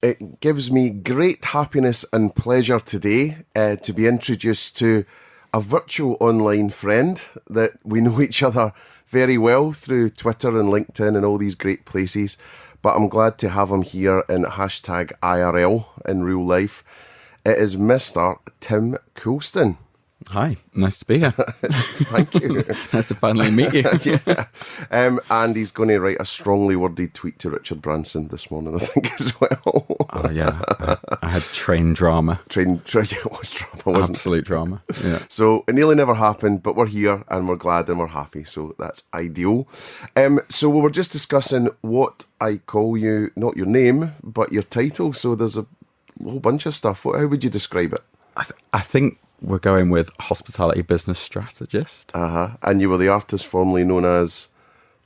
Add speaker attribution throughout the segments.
Speaker 1: it gives me great happiness and pleasure today to be introduced to a virtual online friend that we know each other very well through Twitter and LinkedIn and all these great places. But I'm glad to have him here in hashtag IRL in real life. It is Mr. Tim Coulston.
Speaker 2: Hi, nice to be here.
Speaker 1: Thank you.
Speaker 2: Nice to finally meet you.
Speaker 1: Yeah. And he's going to write a strongly worded tweet to Richard Branson this morning, I think, as well.
Speaker 2: Oh, yeah. I had train drama.
Speaker 1: It was drama, wasn't it?
Speaker 2: Absolute drama. Yeah.
Speaker 1: So it nearly never happened, but we're here and we're glad and we're happy. So that's ideal. So we were just discussing what I call you, not your name, but your title. So there's a whole bunch of stuff. How would you describe it?
Speaker 2: I think we're going with hospitality business strategist.
Speaker 1: And you were the artist formerly known as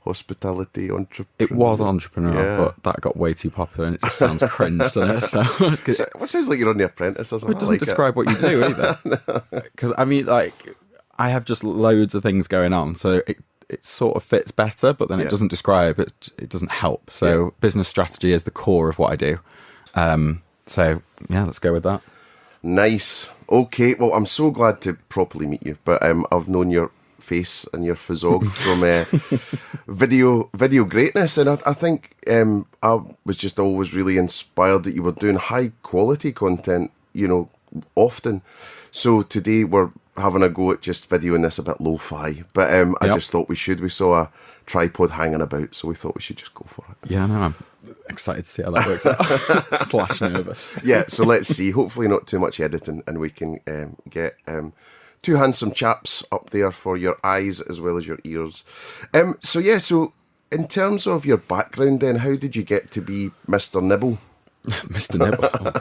Speaker 1: hospitality entrepreneur.
Speaker 2: It was entrepreneur,
Speaker 1: Yeah.
Speaker 2: but that got way too popular and it just sounds cringe, doesn't it? So,
Speaker 1: It sounds like you're on The Apprentice or something.
Speaker 2: it doesn't describe what you do either. Because, I mean, like, I have just loads of things going on. So it sort of fits better, but then it doesn't describe it. It doesn't help. So business strategy is the core of what I do. So, yeah, let's go with that. Nice.
Speaker 1: Okay, well, I'm so glad to properly meet you, but I've known your face and your physog from video greatness, and I think I was just always really inspired that you were doing high quality content, often. So today we're having a go at just videoing this a bit lo-fi, but I just thought we saw a tripod hanging about, so we thought we should just go for it.
Speaker 2: Yeah, no, I'm excited to see how that works out. Slash nervous.
Speaker 1: Yeah, so let's see. Hopefully not too much editing, and we can get two handsome chaps up there for your eyes as well as your ears. So in terms of your background then, how did you get to be Mr. Nibble?
Speaker 2: Mr. Nibble, oh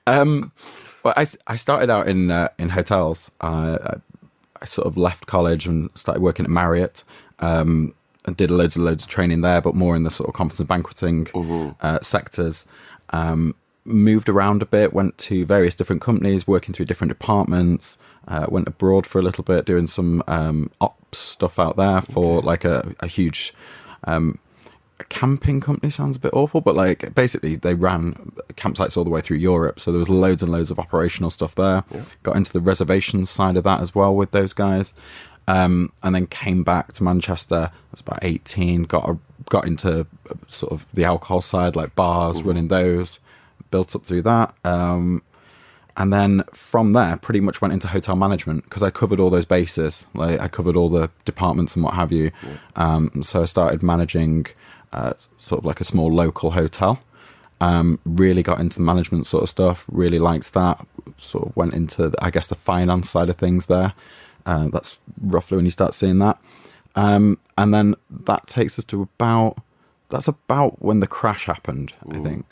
Speaker 2: God. Well, I started out in hotels. I sort of left college and started working at Marriott. And did loads of training there, but more in the sort of conference and banqueting sectors. Moved around a bit, went to various different companies, working through different departments. Went abroad for a little bit, doing some ops stuff out there for like a huge camping company. Sounds a bit awful, but like basically they ran campsites all the way through Europe. So there was loads and loads of operational stuff there. Yeah. Got into the reservations side of that as well with those guys. And then came back to Manchester. I was about 18. Got into sort of the alcohol side, like bars, running those. Built up through that. And then from there, pretty much went into hotel management because I covered all those bases. Like I covered all the departments and what have you. Yeah. So I started managing sort of like a small local hotel. Really got into the management sort of stuff. Really liked that. Sort of went into, I guess, the finance side of things there. That's roughly when you start seeing that. And then that takes us to about when the crash happened, I think.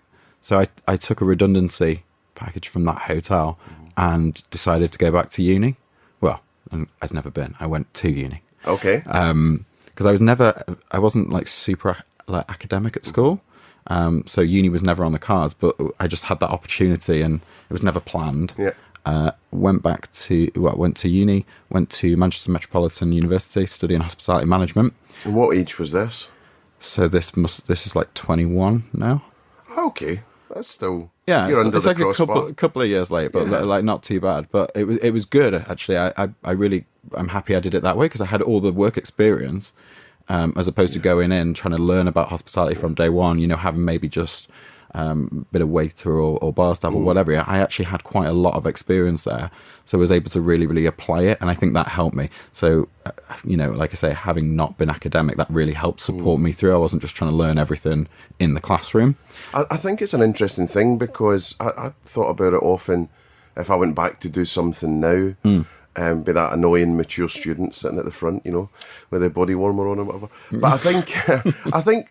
Speaker 2: So I took a redundancy package from that hotel and decided to go back to uni. Well, I'd never been. I went to uni. Okay. Because I wasn't like super like academic at school. So uni was never on the cards, but I just had that opportunity and it was never planned. Yeah. Went to uni, went to Manchester Metropolitan University, studying hospitality management.
Speaker 1: And what age was this?
Speaker 2: So this is like 21 now.
Speaker 1: Okay, that's still
Speaker 2: it's like a couple of years late, but like not too bad. But it was good actually. I'm happy I did it that way because I had all the work experience, as opposed to going in trying to learn about hospitality from day one. Having maybe just bit of waiter or bar staff or whatever. I actually had quite a lot of experience there, so I was able to really, really apply it, and I think that helped me. So, like I say, having not been academic, that really helped support me through. I wasn't just trying to learn everything in the classroom.
Speaker 1: I think it's an interesting thing because I thought about it often. If I went back to do something now, be that annoying mature student sitting at the front, with their body warmer on or whatever. But I think,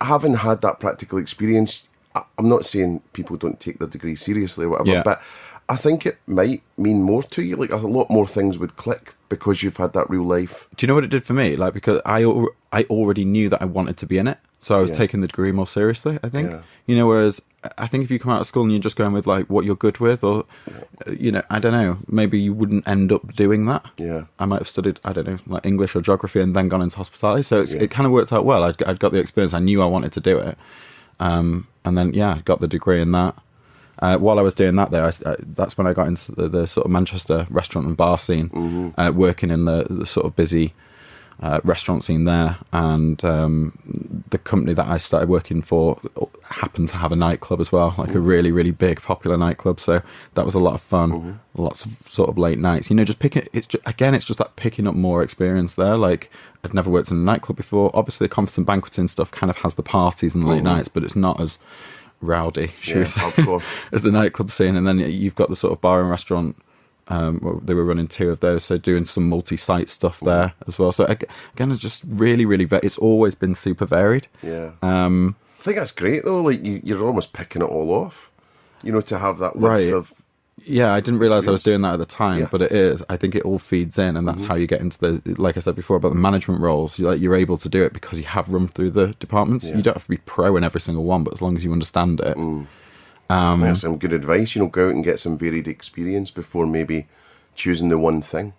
Speaker 1: having had that practical experience, I'm not saying people don't take their degree seriously or whatever, but I think it might mean more to you. Like a lot more things would click because you've had that real life.
Speaker 2: Do you know what it did for me? Like, because I already knew that I wanted to be in it. So I was taking the degree more seriously, I think. Yeah. Whereas I think if you come out of school and you're just going with like what you're good with or, I don't know, maybe you wouldn't end up doing that. Yeah. I might have studied, I don't know, like English or geography and then gone into hospitality. So it kind of worked out well. I'd got the experience. I knew I wanted to do it. And then, got the degree in that. While I was doing that, though, that's when I got into the sort of Manchester restaurant and bar scene, working in the sort of busy restaurant scene there. And the company that I started working for happened to have a nightclub as well, like a really, really big, popular nightclub. So that was a lot of fun. Lots of sort of late nights. Just picking. It's just that picking up more experience there. Like, I'd never worked in a nightclub before. Obviously, the conference and banqueting stuff kind of has the parties and the late nights, but it's not as rowdy, should we say, as the nightclub scene. And then you've got the sort of bar and restaurant. They were running 2 of those, so doing some multi-site stuff there as well. So again, it's just really, really. It's always been super varied.
Speaker 1: Yeah. I think that's great though. Like you're almost picking it all off. To have that width of.
Speaker 2: Yeah, I didn't realise I was doing that at the time, but it is. I think it all feeds in, and that's how you get into the, like I said before about the management roles. You're able to do it because you have run through the departments. You don't have to be pro in every single one, but as long as you understand it.
Speaker 1: That's some good advice. Go out and get some varied experience before maybe choosing the one thing.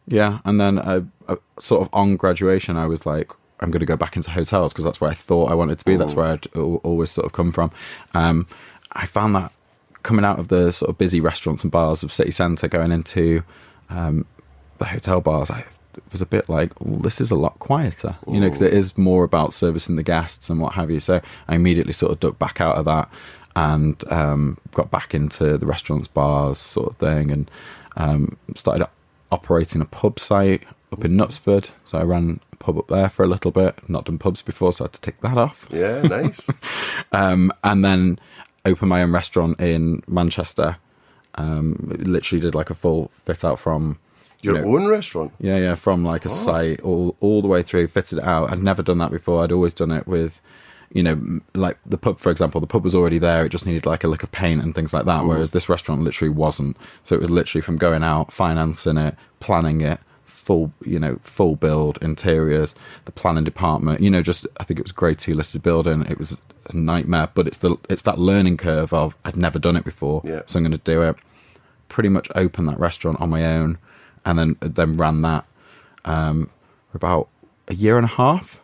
Speaker 2: Yeah, and then sort of on graduation, I was like, I'm going to go back into hotels because that's where I thought I wanted to be. That's where I'd always sort of come from. I found that coming out of the sort of busy restaurants and bars of city centre, going into the hotel bars, I was a bit like, this is a lot quieter, because it is more about servicing the guests and what have you. So I immediately sort of ducked back out of that and got back into the restaurants, bars sort of thing, and started operating a pub site up in Knutsford. So I ran a pub up there for a little bit. Not done pubs before, so I had to tick that off.
Speaker 1: Yeah, nice.
Speaker 2: And then opened my own restaurant in Manchester. Literally did like a full fit out from
Speaker 1: your own restaurant.
Speaker 2: Yeah, from like a site all the way through, fitted it out. I'd never done that before. I'd always done it with, like the pub, for example. The pub was already there. It just needed like a lick of paint and things like that. Whereas this restaurant literally wasn't. So it was literally from going out, financing it, planning it, full build, interiors, the planning department. I think it was a grade 2 listed building. It was a nightmare, but it's that learning curve of I'd never done it before, so I'm going to do it. Pretty much opened that restaurant on my own, and then ran that for about a year and a half.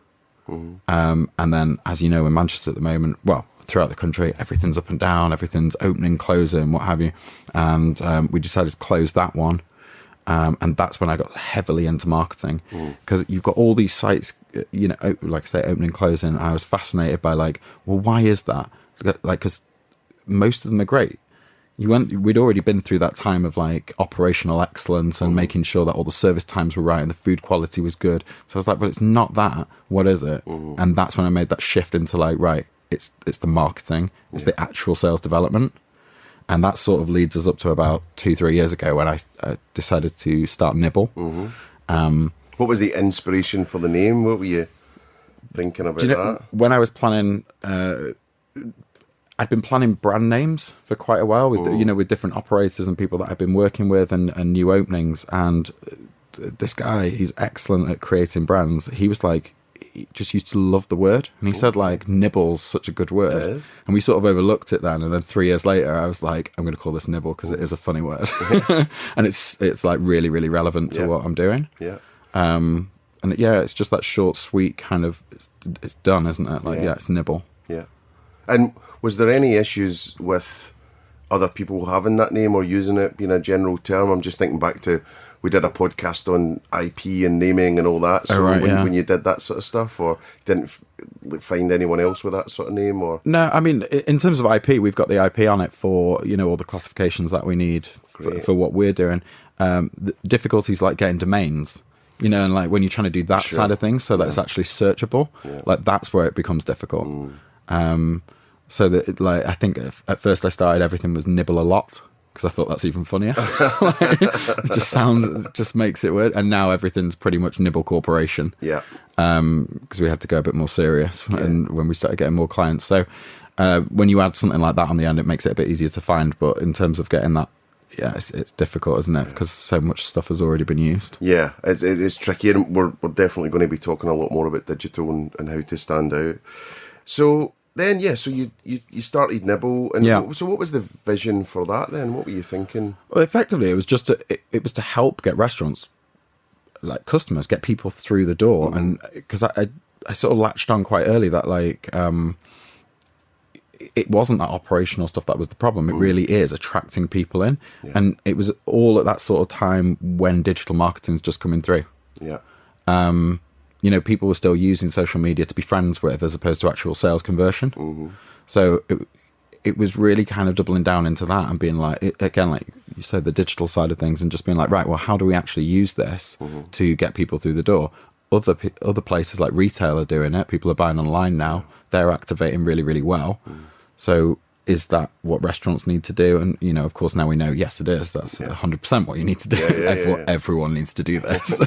Speaker 2: And then, as you know, in Manchester at the moment, well, throughout the country, everything's up and down, everything's opening, closing, what have you. And we decided to close that one. And that's when I got heavily into marketing, because you've got all these sites, like I say, opening, closing. And I was fascinated by why is that? Because most of them are great. We'd already been through that time of like operational excellence and making sure that all the service times were right and the food quality was good. So I was like, but it's not that. What is it? And that's when I made that shift into like, right, it's the marketing, it's the actual sales development. And that sort of leads us up to about 2-3 years ago when I decided to start Nibble.
Speaker 1: What was the inspiration for the name? What were you thinking about that?
Speaker 2: When I was planning, I'd been planning brand names for quite a while with with different operators and people that I've been working with and new openings. And this guy, he's excellent at creating brands. He was like, he just used to love the word, and he said like Nibble's such a good word, and we sort of overlooked it then. And then 3 years later, I was like, I'm going to call this Nibble because it is a funny word, and it's like really, really relevant to what I'm doing. And it's just that short, sweet kind of. It's done, isn't it? Like it's Nibble. Yeah.
Speaker 1: And was there any issues with other people having that name or using it being a general term? I'm just thinking back to, we did a podcast on IP and naming and all that. So when you did that sort of stuff, or didn't find anyone else with that sort of name, or? No,
Speaker 2: I mean, in terms of IP, we've got the IP on it for, all the classifications that we need for what we're doing. The difficulties like getting domains, and like when you're trying to do that side of things so that it's actually searchable, like that's where it becomes difficult. So that, like, I think at first I started, everything was Nibble a lot, because I thought that's even funnier. It just makes it weird. And now everything's pretty much Nibble Corporation. Yeah. Because we had to go a bit more serious and when we started getting more clients. So when you add something like that on the end, it makes it a bit easier to find. But in terms of getting that, it's difficult, isn't it? Because so much stuff has already been used. Yeah,
Speaker 1: it's tricky. And we're definitely going to be talking a lot more about digital and how to stand out. So then, so you started Nibble, and so what was the vision for that then? What were you thinking?
Speaker 2: Well, effectively, it was just it was to help get restaurants, like customers, get people through the door, and because I sort of latched on quite early that like it wasn't that operational stuff that was the problem. It really is attracting people in.
Speaker 1: Yeah.
Speaker 2: And it was all at that sort of time when digital marketing's just coming through.
Speaker 1: Yeah.
Speaker 2: People were still using social media to be friends with as opposed to actual sales conversion. So it was really kind of doubling down into that and being like, again, like you said, the digital side of things, and just being like, right, well, how do we actually use this to get people through the door? Other places like retail are doing it. People are buying online now. They're activating really, really well. So is that what restaurants need to do? And, of course, now we know, yes, it is. That's 100% what you need to do. Everyone needs to do this.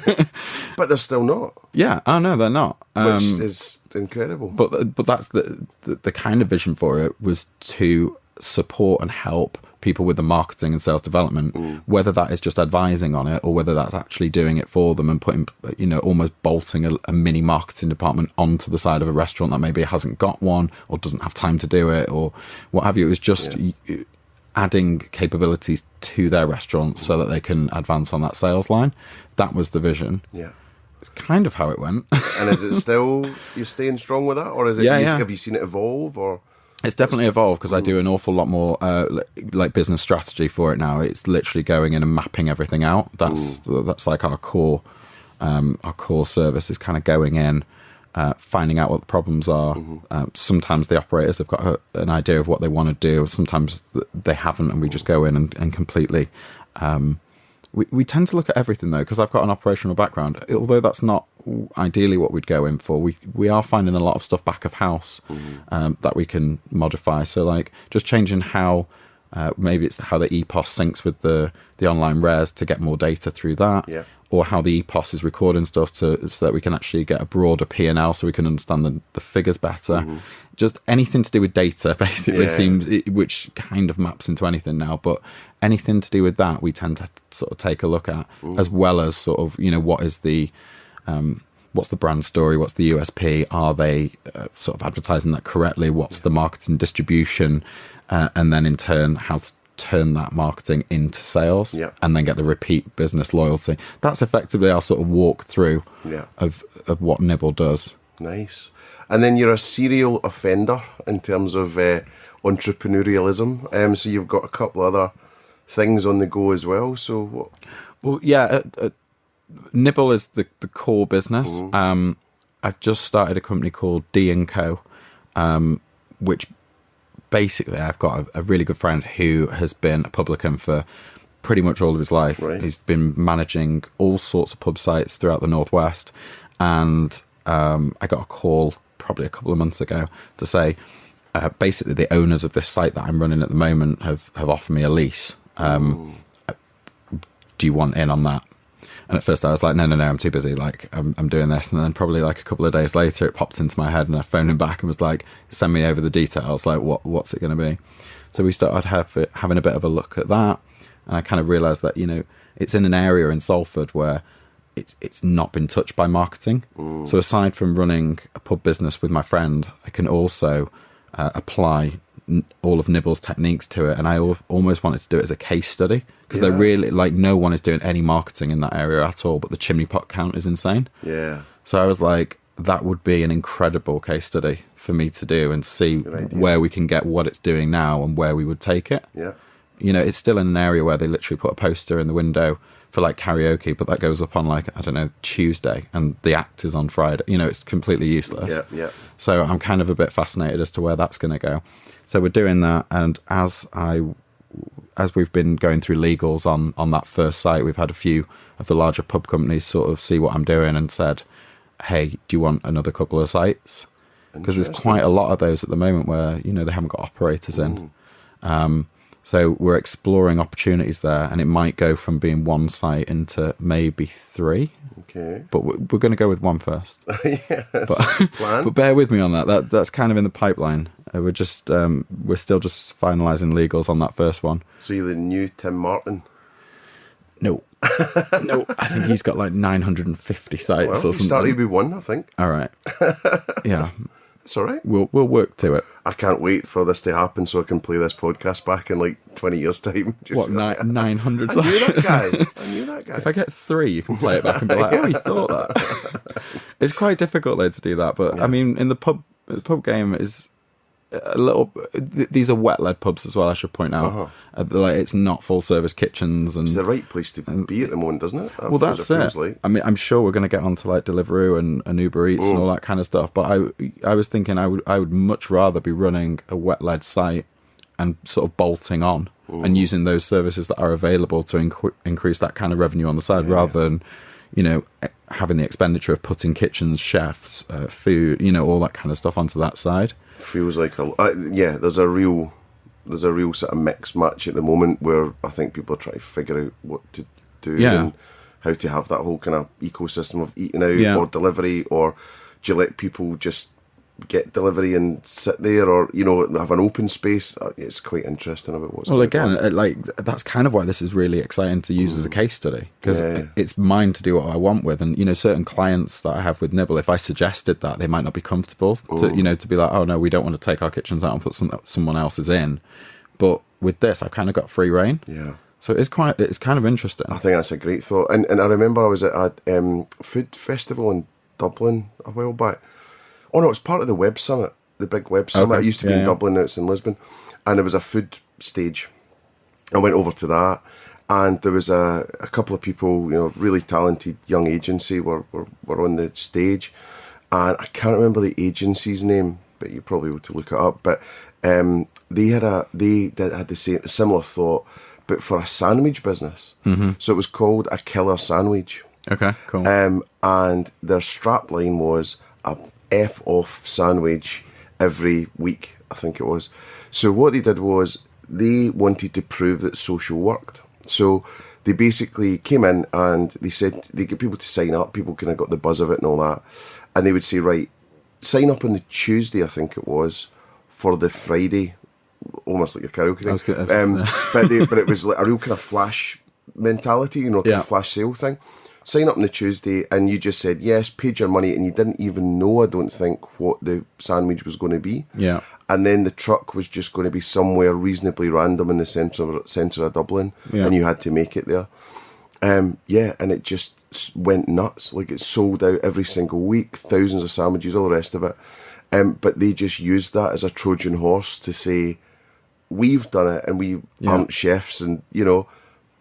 Speaker 1: But they're still not.
Speaker 2: Yeah. Oh, no, they're not.
Speaker 1: Which is incredible.
Speaker 2: But that's the kind of vision for it, was to support and help people with the marketing and sales development, whether that is just advising on it or whether that's actually doing it for them and putting, almost bolting a mini marketing department onto the side of a restaurant that maybe hasn't got one or doesn't have time to do it or what have you. It was just adding capabilities to their restaurant so that they can advance on that sales line. That was the vision. Yeah. It's kind of how it went.
Speaker 1: And is it still, you're staying strong with that? Or is it, have you seen it evolve or?
Speaker 2: It's definitely evolved because I do an awful lot more like business strategy for it now. It's literally going in and mapping everything out. That's like our core service is kind of going in, finding out what the problems are. Sometimes the operators have got an idea of what they want to do. Sometimes they haven't, and we just go in and completely. We tend to look at everything though, because I've got an operational background. Although that's not ideally what we'd go in for, we are finding a lot of stuff back of house that we can modify. So like just changing how maybe it's how the EPOS syncs with the online res to get more data through that, or how the EPOS is recording stuff so that we can actually get a broader P&L so we can understand the figures better. Just anything to do with data basically seems, which kind of maps into anything now, but anything to do with that we tend to sort of take a look at, as well as sort of, what is the what's the brand story, what's the USP, are they sort of advertising that correctly, what's the marketing distribution, and then in turn how to turn that marketing into sales, and then get the repeat business loyalty. That's effectively our sort of walk through of what Nibble does.
Speaker 1: Nice. And then you're a serial offender in terms of entrepreneurialism. So you've got a couple other things on the go as well. So what?
Speaker 2: Well, yeah, Nibble is the core business. I've just started a company called D&Co, which basically I've got a really good friend who has been a publican for pretty much all of his life. Right. He's been managing all sorts of pub sites throughout the Northwest. And I got a call probably a couple of months ago to say, basically the owners of this site that I'm running at the moment have offered me a lease. Do you want in on that? And at first I was like, no, I'm too busy. Like, I'm doing this. And then probably like a couple of days later, it popped into my head and I phoned him back and was like, send me over the details. Like, what's it going to be? So we started having a bit of a look at that. And I kind of realised that, it's in an area in Salford where it's not been touched by marketing. So aside from running a pub business with my friend, I can also apply all of Nibble's techniques to it, and I almost wanted to do it as a case study because they're really like, no one is doing any marketing in that area at all, but the chimney pot count is insane. So I was like, that would be an incredible case study for me to do and see where we can get what it's doing now and where we would take it. It's still in an area where they literally put a poster in the window for like karaoke, but that goes up on like, I don't know, Tuesday, and the act is on Friday. It's completely useless. So I'm kind of a bit fascinated as to where that's going to go. So we're doing that, and as we've been going through legals on that first site, we've had a few of the larger pub companies sort of see what I'm doing and said, hey, do you want another couple of sites? Because there's quite a lot of those at the moment where, they haven't got operators in. So we're exploring opportunities there, and it might go from being one site into maybe 3. Okay. But we're going to go with one first. But bear with me on that. That's kind of in the pipeline. We're still just finalising legals on that first one. So
Speaker 1: you're the new Tim Martin?
Speaker 2: No. No, I think he's got like 950 sites or something.
Speaker 1: He started with 1, I think.
Speaker 2: All right. Yeah.
Speaker 1: It's all right.
Speaker 2: We'll work to it.
Speaker 1: I can't wait for this to happen so I can play this podcast back in like 20 years' time.
Speaker 2: What, 900?
Speaker 1: I knew that guy.
Speaker 2: If I get 3, you can play it back and be like, oh, you thought that. It's quite difficult though to do that. But I mean, in the pub game is a little. These are wet-led pubs as well, I should point out. Like, it's not full-service kitchens. And
Speaker 1: It's the right place to be at the moment, doesn't it?
Speaker 2: well, that's it.
Speaker 1: Like.
Speaker 2: I mean, I'm sure we're going to get onto like Deliveroo and Uber Eats and all that kind of stuff. But I was thinking I would much rather be running a wet-led site and sort of bolting on and using those services that are available to increase that kind of revenue on the side, rather than, you know, having the expenditure of putting kitchens, chefs, food, you know, all that kind of stuff onto that side.
Speaker 1: Feels like there's a real sort of mixed match at the moment where I think people are trying to figure out what to do and how to have that whole kind of ecosystem of eating out or delivery, or do you let people just get delivery and sit there, or, you know, have an open space? It's quite interesting about what's
Speaker 2: well, again, like, that's kind of why this is really exciting to use as a case study, because it's mine to do what I want with. And, you know, certain clients that I have with Nibble, if I suggested that, they might not be comfortable to, you know, to be like, oh no, we don't want to take our kitchens out and put someone else's in. But with this, I've kind of got free reign. Yeah. So it's kind of interesting.
Speaker 1: I think that's a great thought. And I remember I was at a food festival in Dublin a while back. Oh no, it's part of the Web Summit, the big Web Summit.
Speaker 2: Okay.
Speaker 1: It used to be in Dublin, now it's in Lisbon. And there was a food stage. I went over to that, and there was a couple of people, you know, really talented young agency were on the stage. And I can't remember the agency's name, but you probably able to look it up. But they had the same similar thought, but for a sandwich business. So it was called A Killer Sandwich.
Speaker 2: Okay, cool.
Speaker 1: And their strap line was a F-off sandwich every week, I think it was. So what they did was they wanted to prove that social worked. So they basically came in and they said they get people to sign up. People kind of got the buzz of it and all that. And they would say, right, sign up on the Tuesday, I think it was, for the Friday, almost like a karaoke thing. But it was like a real kind of flash mentality, you know, kind of flash sale thing. Sign up on the Tuesday, and you just said yes, paid your money, and you didn't even know, I don't think, what the sandwich was going to be. Yeah. And then the truck was just going to be somewhere reasonably random in the centre of Dublin, and you had to make it there. And it just went nuts. Like, it sold out every single week, thousands of sandwiches, all the rest of it. But they just used that as a Trojan horse to say, we've done it, and we aren't chefs, and, you know,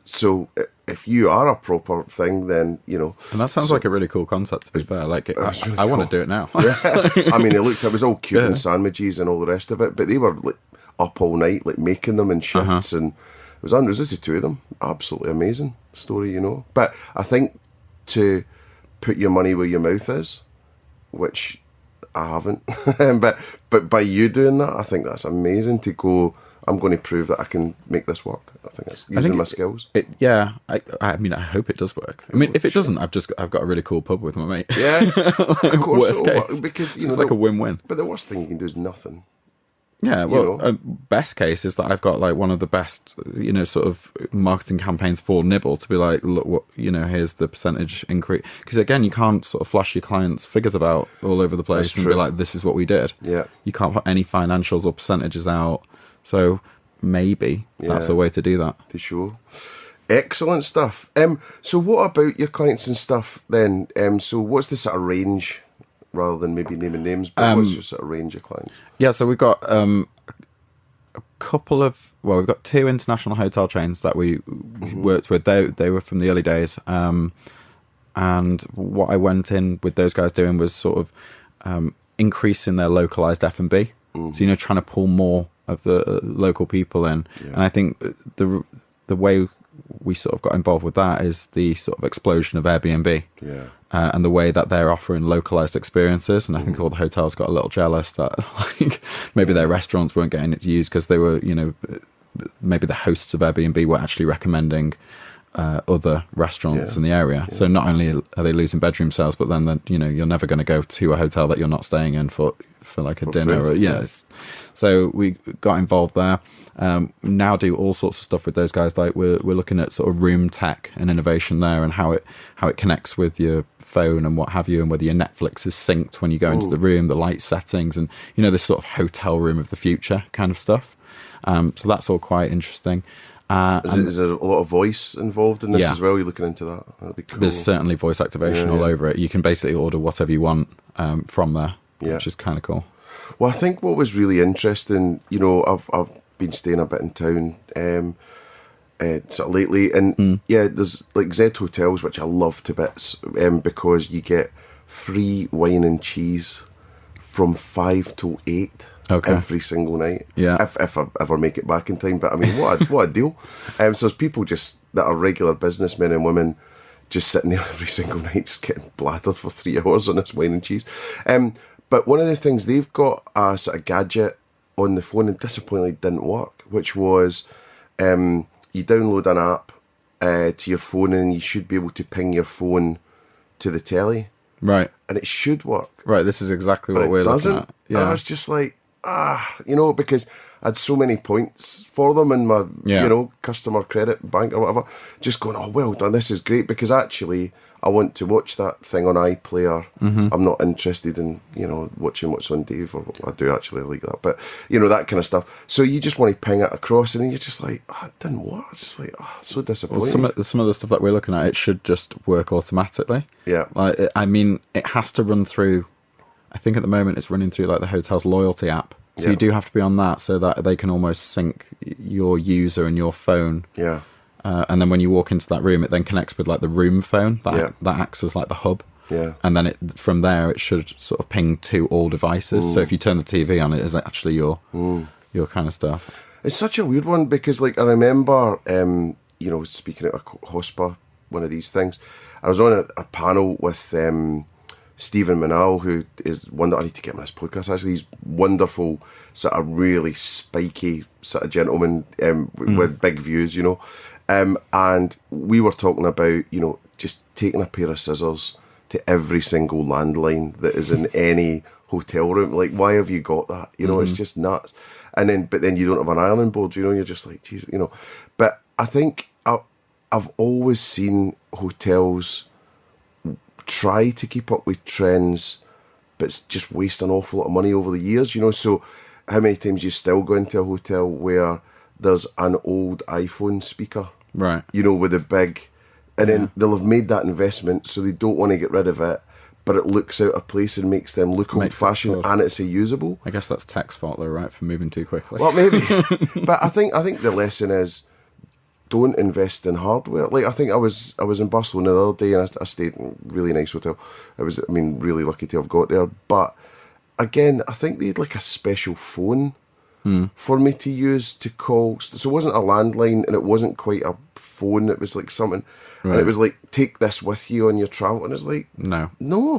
Speaker 1: so if you are a proper thing, then, you know.
Speaker 2: And that sounds like a really cool concept, to be fair. Like, I want to do it now.
Speaker 1: I mean, it was all cute and sandwiches and all the rest of it, but they were like up all night, like making them in shifts, and it was just the two of them. Absolutely amazing story, you know. But I think to put your money where your mouth is, which I haven't, but by you doing that, I think that's amazing to go, I'm going to prove that I can make this work. I think it's using my skills.
Speaker 2: I mean, I hope it does work. I mean, if it doesn't, I've got a really cool pub with my mate.
Speaker 1: Yeah, of course.
Speaker 2: Worst case, because it's like a win-win.
Speaker 1: But the worst thing you can do is nothing.
Speaker 2: Yeah, well, best case is that I've got like one of the best, you know, sort of marketing campaigns for Nibble to be like, look, what, you know, here's the percentage increase. Because again, you can't sort of flash your clients' figures about all over the place and be like, this is what we did. Yeah, you can't put any financials or percentages out. So maybe that's a way to do that.
Speaker 1: To show. Excellent stuff. So what about your clients and stuff then? So what's the sort of range, rather than maybe naming names, but what's your sort of range of clients?
Speaker 2: Yeah, so we've got a couple of, we've got two international hotel chains that we worked with. They were from the early days. And what I went in with those guys doing was sort of increasing their localized F&B. So, you know, trying to pull more of the local people in. And I think the way we sort of got involved with that is the sort of explosion of Airbnb and the way that they're offering localized experiences. And I think all the hotels got a little jealous that like maybe their restaurants weren't getting it used because they were, you know, maybe the hosts of Airbnb were actually recommending other restaurants in the area. So not only are they losing bedroom sales, but then you know, you're never going to go to a hotel that you're not staying in for like a dinner. So we got involved there. Now do all sorts of stuff with those guys. Like we're looking at sort of room tech and innovation there, and how it connects with your phone and what have you, and whether your Netflix is synced when you go into the room, the light settings, and you know, this sort of hotel room of the future kind of stuff. So that's all quite interesting.
Speaker 1: Is there a lot of voice involved in this as well? You're looking into that? That'd be cool.
Speaker 2: There's certainly voice activation all over it. You can basically order whatever you want from there, which is kind of cool.
Speaker 1: Well, I think what was really interesting, I've been staying a bit in town sort of lately, and there's like Z Hotels, which I love to bits, because you get free wine and cheese from 5 till 8 every single night.
Speaker 2: Yeah.
Speaker 1: If I ever make it back in time. But I mean, what a deal. So there's people just that are regular businessmen and women just sitting there every single night, just getting bladdered for 3 hours on this wine and cheese. But one of the things, they've got a sort of gadget on the phone, and disappointingly didn't work, which was you download an app to your phone, and you should be able to ping your phone to the telly.
Speaker 2: Right.
Speaker 1: And it should work.
Speaker 2: Right, this is exactly what we're looking at.
Speaker 1: Yeah. I was just like, because I had so many points for them in my, customer credit bank or whatever, just going, oh, well done, this is great, because actually I want to watch that thing on iPlayer. I'm not interested in, watching what's on Dave, or I do actually like that, but, that kind of stuff. So you just want to ping it across, and then you're just like, it didn't work. It's just like, so disappointing.
Speaker 2: Well, some of the stuff that we're looking at, it should just work automatically.
Speaker 1: Yeah.
Speaker 2: Like, it has to run through, I think at the moment it's running through like the hotel's loyalty app. So you do have to be on that so that they can almost sync your user and your phone.
Speaker 1: Yeah.
Speaker 2: And then when you walk into that room, it then connects with like the room phone that acts as like the hub.
Speaker 1: Yeah.
Speaker 2: And then from there, it should sort of ping to all devices. So if you turn the TV on, it is actually your kind of stuff.
Speaker 1: It's such a weird one, because like I remember, speaking at a HOSPA, one of these things, I was on a panel with Stephen Manal, who is one that I need to get on this podcast. Actually, he's wonderful, sort of really spiky sort of gentleman with big views, and we were talking about, just taking a pair of scissors to every single landline that is in any hotel room. Like, why have you got that? It's just nuts. But then you don't have an ironing board. You're just like, geez, But I think I've always seen hotels try to keep up with trends, but it's just waste an awful lot of money over the years, So how many times you still go into a hotel where there's an old iPhone speaker,
Speaker 2: right?
Speaker 1: With a big, and then they'll have made that investment, so they don't want to get rid of it, but it looks out of place and makes them look old-fashioned, and it's usable.
Speaker 2: I guess that's tech's fault, though, right, for moving too quickly.
Speaker 1: Well, maybe, but I think the lesson is, don't invest in hardware. Like, I think I was in Barcelona the other day, and I stayed in a really nice hotel. Really lucky to have got there. But again, I think they had like a special phone for me to use to call. So it wasn't a landline, and it wasn't quite a phone. It was like something, and it was like, take this with you on your travel. And it's like, no,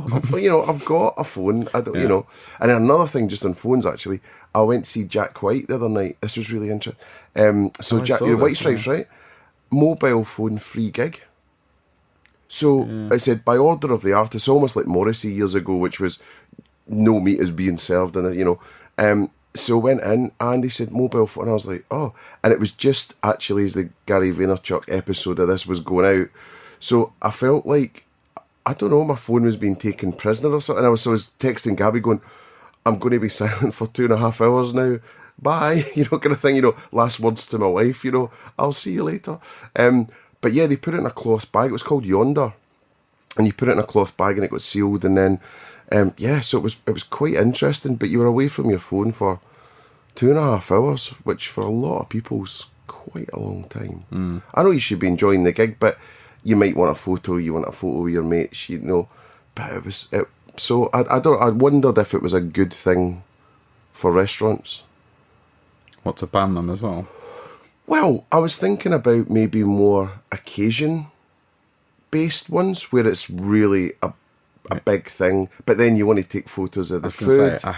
Speaker 1: I've got a phone. I don't, And then another thing, just on phones, actually, I went to see Jack White the other night. This was really interesting. So Jack, White Stripes, right? Mobile phone free gig. So it said, by order of the artist, almost like Morrissey years ago, which was no meat is being served in it, so went in, and he said mobile phone, and I was like, oh. And it was just actually as the Gary Vaynerchuk episode of this was going out. So I felt like, I don't know, my phone was being taken prisoner or something. And I was texting Gabby going, I'm going to be silent for 2.5 hours now. Bye, kind of thing, last words to my wife, I'll see you later. But yeah, they put it in a cloth bag. It was called Yonder. And you put it in a cloth bag, and it got sealed. And then, so it was quite interesting. But you were away from your phone for 2.5 hours, which for a lot of people's quite a long time. I know you should be enjoying the gig, but you might want a photo. You want a photo with your mates, But it was. So I wondered if it was a good thing for restaurants.
Speaker 2: What, to ban them as well?
Speaker 1: Well, I was thinking about maybe more occasion-based ones where it's really a big thing, but then you want to take photos of the food.
Speaker 2: I was going to say, I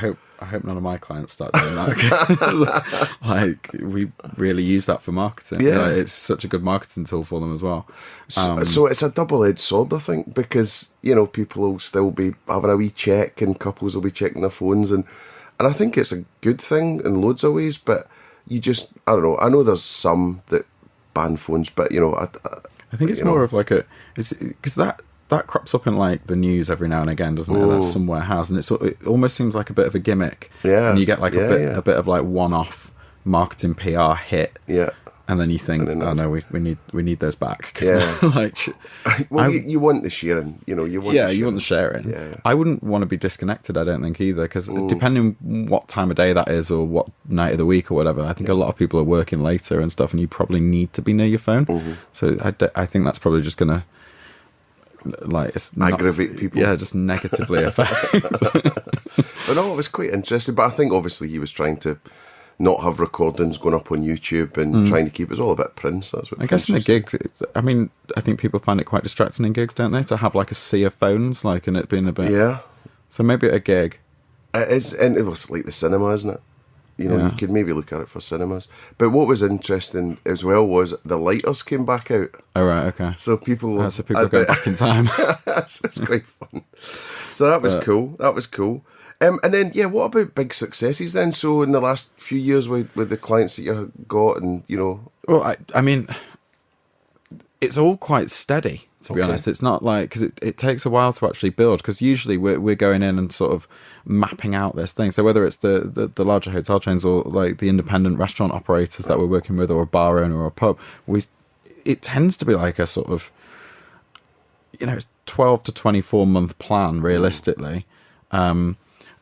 Speaker 2: hope none of my clients start doing that. Like, we really use that for marketing.
Speaker 1: Yeah.
Speaker 2: Like, it's such a good marketing tool for them as well.
Speaker 1: So it's a double-edged sword, I think, because, people will still be having a wee check, and couples will be checking their phones, and I think it's a good thing in loads of ways, but you just, I don't know. I know there's some that ban phones, but,
Speaker 2: I think it's more of like because that crops up in like the news every now and again, doesn't it? That somewhere has, and it almost seems like a bit of a gimmick.
Speaker 1: Yeah.
Speaker 2: And you get like a bit of like one-off marketing PR hit.
Speaker 1: Yeah.
Speaker 2: And then you think,
Speaker 1: then
Speaker 2: oh no, we need those back. 'Cause
Speaker 1: Yeah.
Speaker 2: like,
Speaker 1: Well, you want the sharing, you know. You want
Speaker 2: you want the sharing.
Speaker 1: Yeah.
Speaker 2: I wouldn't want to be disconnected, I don't think, either, because depending what time of day that is or what night of the week or whatever, I think a lot of people are working later and stuff, and you probably need to be near your phone. So I think that's probably just going to
Speaker 1: aggravate people.
Speaker 2: Yeah, just negatively affect.
Speaker 1: But no, it was quite interesting. But I think obviously he was trying to not have recordings going up on YouTube and trying to keep it all a bit Prince. That's what
Speaker 2: I guess in a gig, I mean, I think people find it quite distracting in gigs, don't they? To have like a sea of phones, like, and it being a bit.
Speaker 1: Yeah.
Speaker 2: So maybe at a gig.
Speaker 1: It is, and it was like the cinema, isn't it? You know, you could maybe look at it for cinemas. But what was interesting as well was the lighters came back out.
Speaker 2: Oh, right, okay.
Speaker 1: So people...
Speaker 2: So people go back in time.
Speaker 1: It's quite fun. So that was cool. That was cool. And then, what about big successes then? So in the last few years with the clients that you got and, you know...
Speaker 2: Well, I mean, it's all quite steady, to be honest. It's not like... Because it takes a while to actually build, because usually we're going in and sort of mapping out this thing. So whether it's the larger hotel chains or like the independent restaurant operators that we're working with, or a bar owner or a pub, it tends to be like a sort of... You know, it's 12 to 24 month plan, realistically.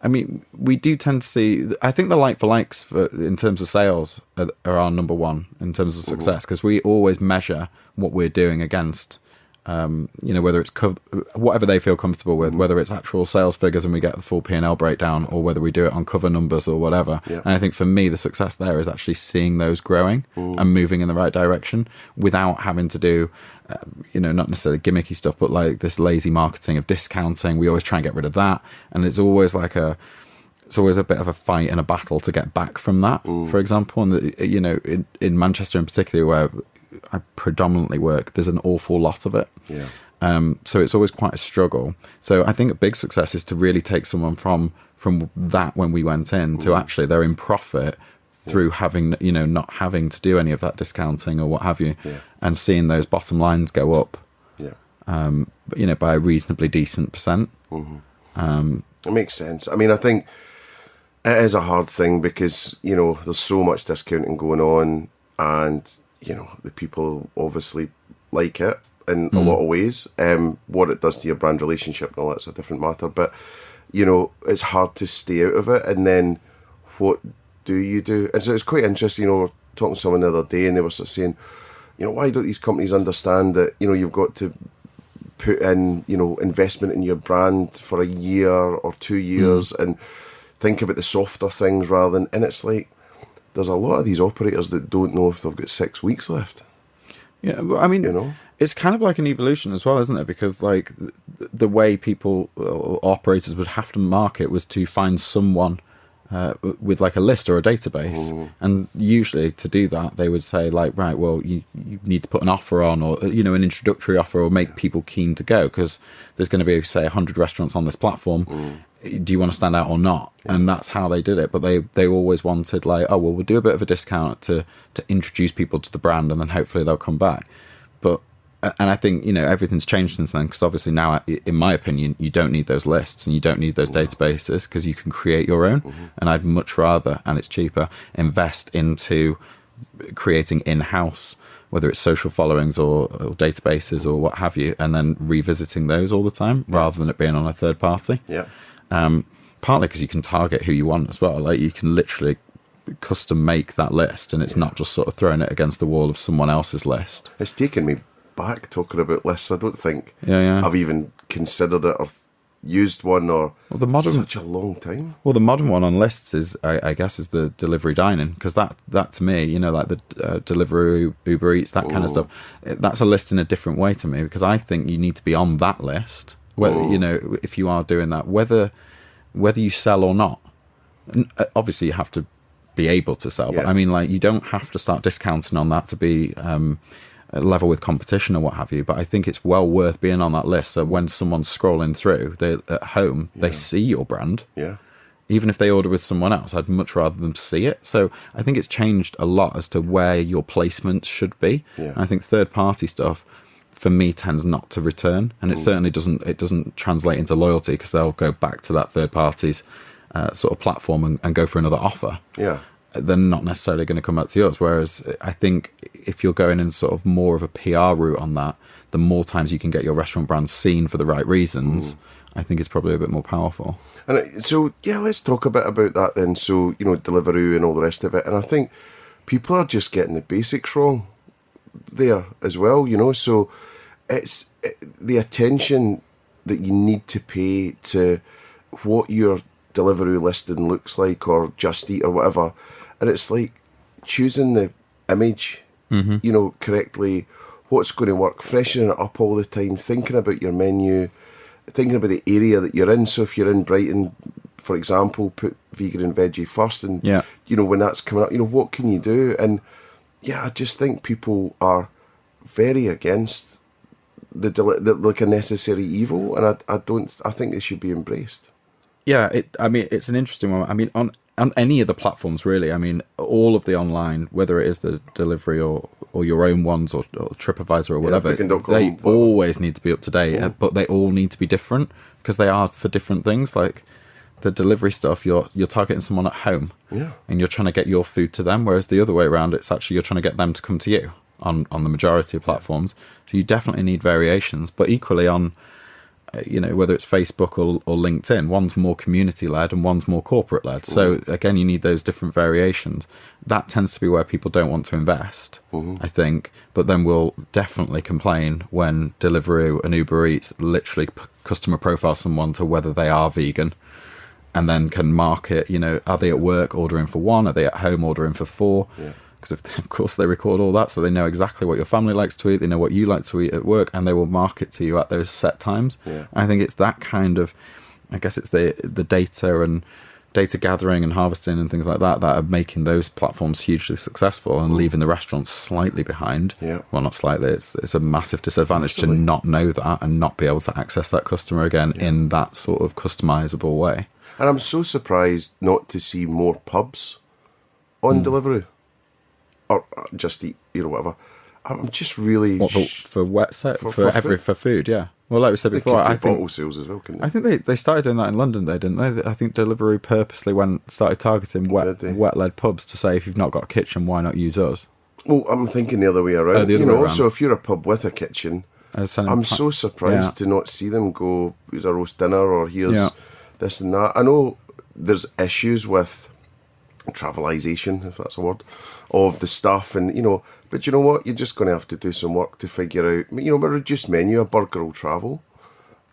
Speaker 2: I mean, we do tend to see... I think the like-for-likes in terms of sales are our number one in terms of success, because we always measure what we're doing against, you know, whether it's whatever they feel comfortable with, whether it's actual sales figures and we get the full P&L breakdown, or whether we do it on cover numbers or whatever. Yeah. And I think for me, the success there is actually seeing those growing and moving in the right direction without having to do... you know, not necessarily gimmicky stuff, but like this lazy marketing of discounting. We always try and get rid of that, and it's always it's always a bit of a fight and a battle to get back from that. For example, and you know, in Manchester in particular, where I predominantly work, there's an awful lot of it. Yeah. So it's always quite a struggle. So I think a big success is to really take someone from that when we went in to actually they're in profit through having, you know, not having to do any of that discounting or what have you, and seeing those bottom lines go up, you know, by a reasonably decent percent.
Speaker 1: It makes sense. I mean, I think it is a hard thing because, you know, there's so much discounting going on, and, you know, the people obviously like it in a lot of ways. What it does to your brand relationship and all that's a different matter, but, you know, it's hard to stay out of it. And then what do you do? And so it's quite interesting, you know, we were talking to someone the other day and they were sort of saying, you know, why don't these companies understand that, you know, you've got to put in, you know, investment in your brand for a year or 2 years and think about the softer things rather than, and it's like, there's a lot of these operators that don't know if they've got 6 weeks left.
Speaker 2: Yeah, well, I mean,
Speaker 1: you know,
Speaker 2: it's kind of like an evolution as well, isn't it? Because like the way people or operators would have to market was to find someone with like a list or a database, and usually to do that they would say like, right, well, you need to put an offer on, or, you know, an introductory offer, or make people keen to go because there's going to be, say, 100 restaurants on this platform. Do you want to stand out or not? And that's how they did it. But they always wanted like, oh well, we'll do a bit of a discount to introduce people to the brand, and then hopefully they'll come back. But and I think, you know, everything's changed since then, because obviously now, in my opinion, you don't need those lists and you don't need those databases, because you can create your own. And I'd much rather, and it's cheaper, invest into creating in-house, whether it's social followings or databases or what have you, and then revisiting those all the time rather than it being on a third party. Partly because you can target who you want as well. Like, you can literally custom make that list, and it's not just sort of throwing it against the wall of someone else's list.
Speaker 1: It's taken me back talking about lists. I don't think I've even considered it or used one, or such a long time. Well,
Speaker 2: the modern one on lists is, I guess, is the delivery dining, because that to me, you know, like the Deliveroo, Uber Eats, that kind of stuff, that's a list in a different way to me, because I think you need to be on that list, whether, you know, if you are doing that, whether you sell or not. Obviously you have to be able to sell, but I mean, like, you don't have to start discounting on that to be level with competition or what have you. But I think it's well worth being on that list, so when someone's scrolling through, they at home, they see your brand. Even if they order with someone else, I'd much rather them see it. So I think it's changed a lot as to where your placement should be. And I think third party stuff for me tends not to return, and it certainly doesn't translate into loyalty, because they'll go back to that third party's sort of platform and go for another offer. they're not necessarily going to come back to yours. Whereas I think if you're going in sort of more of a PR route on that, the more times you can get your restaurant brand seen for the right reasons, I think it's probably a bit more powerful.
Speaker 1: And so, yeah, let's talk a bit about that then. So, Deliveroo and all the rest of it. And I think people are just getting the basics wrong there as well, So it's the attention that you need to pay to what your Deliveroo listing looks like, or Just Eat or whatever. And it's like choosing the image, correctly, what's going to work, freshening it up all the time, thinking about your menu, thinking about the area that you're in. So if you're in Brighton, for example, put vegan and veggie first, and when that's coming up, what can you do? And yeah, I just think people are very against like a necessary evil, and I think they should be embraced.
Speaker 2: Yeah, it's an interesting one. I mean, on any of the platforms, really. I mean, all of the online, whether it is the delivery or your own ones or TripAdvisor or whatever, they always need to be up to date, but they all need to be different because they are for different things. Like the delivery stuff, you're targeting someone at home, and you're trying to get your food to them, whereas the other way around, it's actually you're trying to get them to come to you on the majority of platforms. So you definitely need variations, but equally on whether it's Facebook or LinkedIn, one's more community-led and one's more corporate-led. So, again, you need those different variations. That tends to be where people don't want to invest, I think, but then will definitely complain when Deliveroo and Uber Eats literally customer profile someone to whether they are vegan and then can market, are they at work ordering for one? Are they at home ordering for four? Yeah. Because of course they record all that, so they know exactly what your family likes to eat, they know what you like to eat at work, and they will market to you at those set times. I think it's that kind of, I guess it's the data and data gathering and harvesting and things like that are making those platforms hugely successful and leaving the restaurants slightly behind. Well, not slightly, it's a massive disadvantage to not know that and not be able to access that customer again in that sort of customizable way.
Speaker 1: And I'm so surprised not to see more pubs on Deliveroo. Or Just Eat, whatever. I'm just really
Speaker 2: for wet set for food. Yeah. Well, like we said before,
Speaker 1: I think bottle sales as well. Couldn't they?
Speaker 2: I think they started doing that in London, didn't they? I think Deliveroo purposely started targeting wet-led pubs to say if you've not got a kitchen, why not use us?
Speaker 1: Well, I'm thinking the other way around.
Speaker 2: The other way around.
Speaker 1: So if you're a pub with a kitchen, I'm so surprised to not see them go, here's a roast dinner, or here's this and that. I know there's issues with travelisation, if that's a word, of the stuff, and but you know what, you're just going to have to do some work to figure out, a reduced menu, a burger will travel,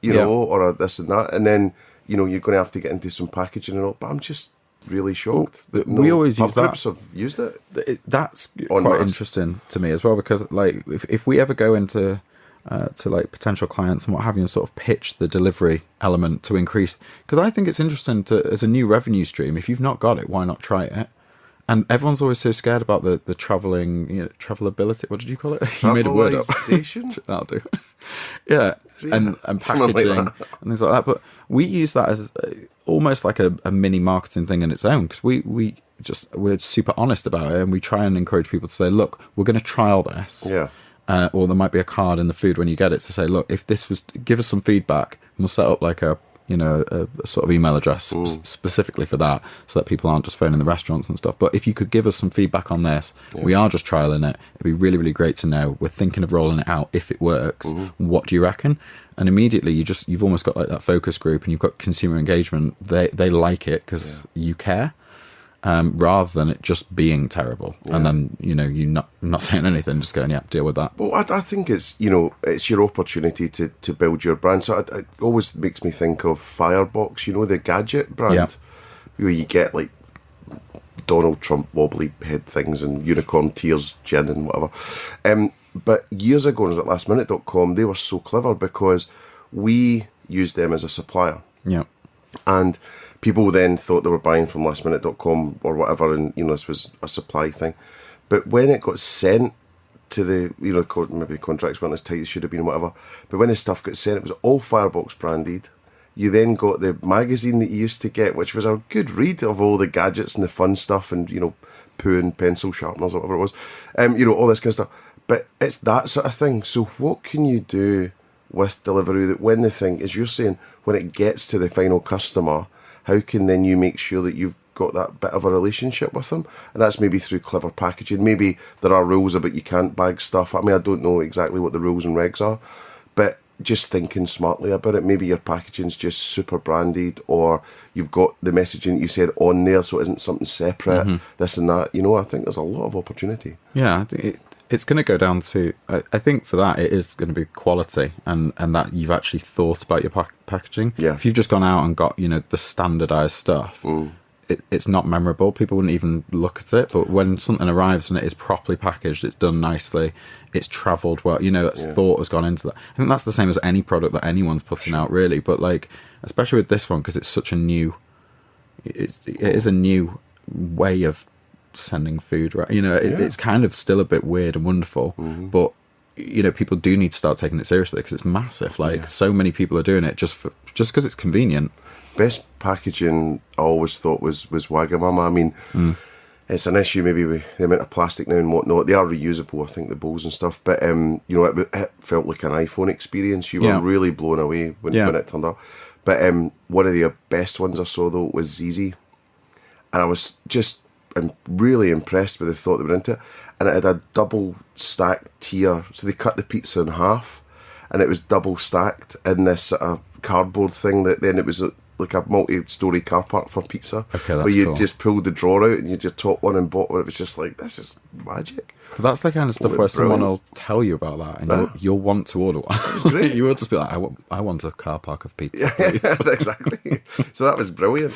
Speaker 1: or a this and that, and then you're going to have to get into some packaging and all. But I'm just really shocked that
Speaker 2: we always use that.
Speaker 1: Groups have used it.
Speaker 2: That's quite interesting to me as well, because like if we ever go into to like potential clients and what have you, and sort of pitch the delivery element to increase, because I think it's interesting to, as a new revenue stream, if you've not got it, why not try it? And everyone's always so scared about the travelling, travelability. What did you call it? You made a word up. That'll do. Yeah, and packaging and things like that. But we use that as almost like a mini marketing thing in its own, because we're super honest about it, and we try and encourage people to say, look, we're going to trial this.
Speaker 1: Yeah.
Speaker 2: Or there might be a card in the food when you get it to say, look, if this was, give us some feedback, and we'll set up like a sort of email address specifically for that, so that people aren't just phoning the restaurants and stuff. But if you could give us some feedback on this, we are just trialing it. It'd be really, really great to know. We're thinking of rolling it out if it works. What do you reckon? And immediately you've almost got like that focus group, and you've got consumer engagement. They like it because you care. Rather than it just being terrible, and then you're not saying anything, just going, deal with that.
Speaker 1: Well, I think it's it's your opportunity to build your brand. So it always makes me think of Firebox, the gadget brand, where you get like Donald Trump wobbly head things and unicorn tears gin and whatever. But years ago, when I was at lastminute.com, they were so clever because we used them as a supplier.
Speaker 2: Yeah,
Speaker 1: and people then thought they were buying from lastminute.com or whatever, and this was a supply thing. But when it got sent to the, maybe the contracts weren't as tight as should have been, whatever. But when the stuff got sent, it was all Firebox branded. You then got the magazine that you used to get, which was a good read of all the gadgets and the fun stuff, and poo and pencil sharpeners or whatever it was, all this kind of stuff. But it's that sort of thing. So what can you do with Deliveroo that when the thing, as you're saying, when it gets to the final customer, how can then you make sure that you've got that bit of a relationship with them, and that's maybe through clever packaging. Maybe there are rules about you can't bag stuff. I mean, I don't know exactly what the rules and regs are, but just thinking smartly about it. Maybe your packaging's just super branded, or you've got the messaging that you said on there, so it isn't something separate, this and that. I think there's a lot of opportunity.
Speaker 2: Yeah, I think it's going to go down to, I think for that, it is going to be quality and that you've actually thought about your packaging.
Speaker 1: Yeah.
Speaker 2: If you've just gone out and got, the standardized stuff, it's not memorable. People wouldn't even look at it. But when something arrives and it is properly packaged, it's done nicely, it's travelled well, thought has gone into that. I think that's the same as any product that anyone's putting out, really. But like, especially with this one, because it's such a new, it is a new way of sending food, right? It's kind of still a bit weird and wonderful, but people do need to start taking it seriously because it's massive. Like, so many people are doing it just because it's convenient.
Speaker 1: Best packaging I always thought was Wagamama. I mean, it's an issue maybe with the amount of plastic now and whatnot. They are reusable, I think, the bowls and stuff. But it felt like an iPhone experience. You were really blown away when it turned up. But one of the best ones I saw though was Zizi, and I was just really impressed with the thought they were into it. And it had a double stacked tier, so they cut the pizza in half, and it was double stacked in this sort of cardboard thing. That then it was like a multi-story car park for pizza.
Speaker 2: Okay, that's
Speaker 1: where you
Speaker 2: cool.
Speaker 1: just pulled the drawer out and you just top one and bottom one. It was just like, this is magic.
Speaker 2: But that's the kind of stuff where someone will tell you about that, and you'll want to order one.
Speaker 1: It was great.
Speaker 2: You will just be like, I want a car park of pizza.
Speaker 1: Yeah, exactly. So that was brilliant.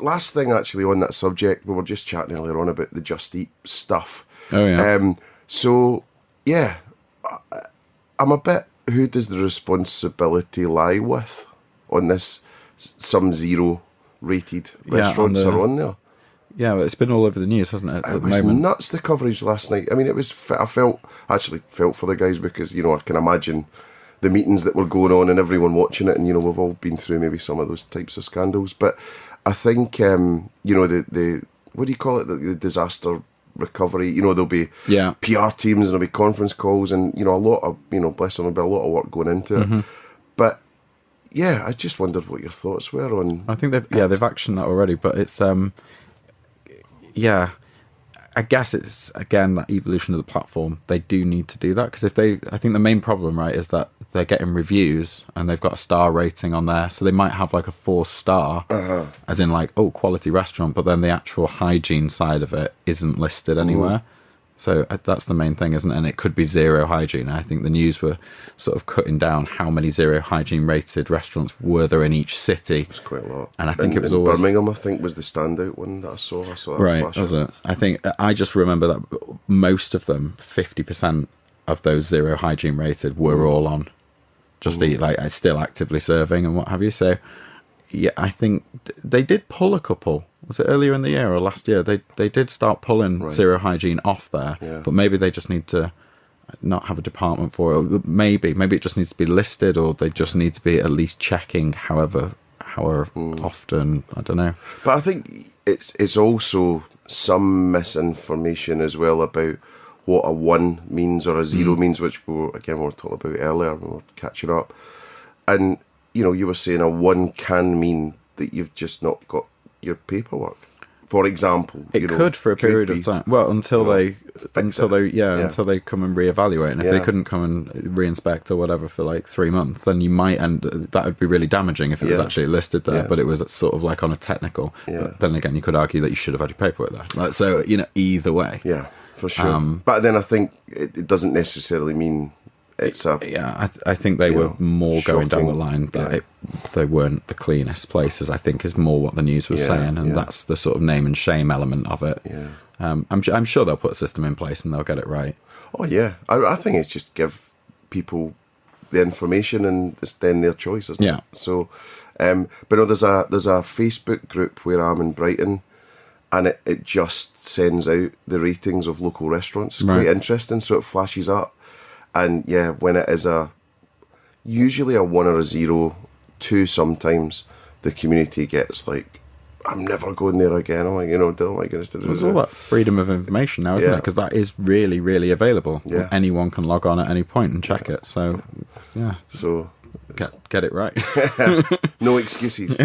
Speaker 1: Last thing actually on that subject, we were just chatting earlier on about the Just Eat stuff.
Speaker 2: Oh yeah.
Speaker 1: I'm a bit, who does the responsibility lie with on this? Some zero rated restaurants are on there.
Speaker 2: Yeah, it's been all over the news, hasn't it?
Speaker 1: It was nuts, the coverage last night. I mean, I felt for the guys because, I can imagine the meetings that were going on and everyone watching it, and, we've all been through maybe some of those types of scandals. But I think, the what do you call it, the disaster recovery, there'll be PR teams and there'll be conference calls and, a lot of, bless them, there'll be a lot of work going into it. But yeah, I just wondered what your thoughts were on.
Speaker 2: I think they've actioned that already, but it's I guess it's again that evolution of the platform. They do need to do that because I think the main problem, right, is that they're getting reviews and they've got a star rating on there, so they might have like a 4-star, as in like, oh, quality restaurant, but then the actual hygiene side of it isn't listed anywhere. So that's the main thing, isn't it? And it could be zero hygiene. I think the news were sort of cutting down how many zero hygiene rated restaurants were there in each city.
Speaker 1: It's quite a lot.
Speaker 2: And I think it was always
Speaker 1: Birmingham, I think, was the standout one that I saw. That
Speaker 2: right, was it? I think I just remember that most of them, 50% of those zero hygiene rated were all on Just Eat, like still actively serving and what have you. So yeah, I think they did pull a couple. Was it earlier in the year or last year? They did start pulling zero hygiene off there, but maybe they just need to not have a department for it. Maybe it just needs to be listed, or they just need to be at least checking however often. I don't know.
Speaker 1: But I think it's also some misinformation as well about what a 1 means or a 0 means, which we were talking about earlier when we were catching up. And you were saying a 1 can mean that you've just not got your paperwork, for example.
Speaker 2: It could for a period of time. Well, until they come and reevaluate. And if they couldn't come and re-inspect or whatever for like 3 months, then you might that would be really damaging if it was actually listed there, but it was sort of like on a technical. But then again, you could argue that you should have had your paperwork there. Like, so, either way.
Speaker 1: Yeah, for sure. But then I think it doesn't necessarily mean it's a...
Speaker 2: Yeah, I think they were more going down the line that they weren't the cleanest places, I think, is more what the news was saying, and that's the sort of name and shame element of it. Yeah. I'm sure they'll put a system in place and they'll get it right. Oh, yeah.
Speaker 1: I think it's just give people the information and it's then their choice, isn't it? So, but no, there's a Facebook group where I'm in Brighton, and it just sends out the ratings of local restaurants. It's quite interesting, so it flashes up. And when it is usually a 1 or a 0, 2 sometimes, the community gets like, I'm never going there again. Oh my goodness.
Speaker 2: There's all that freedom of information now, isn't it? Because that is really, really available. Yeah. Anyone can log on at any point and check it. So,
Speaker 1: So
Speaker 2: get it right.
Speaker 1: No excuses.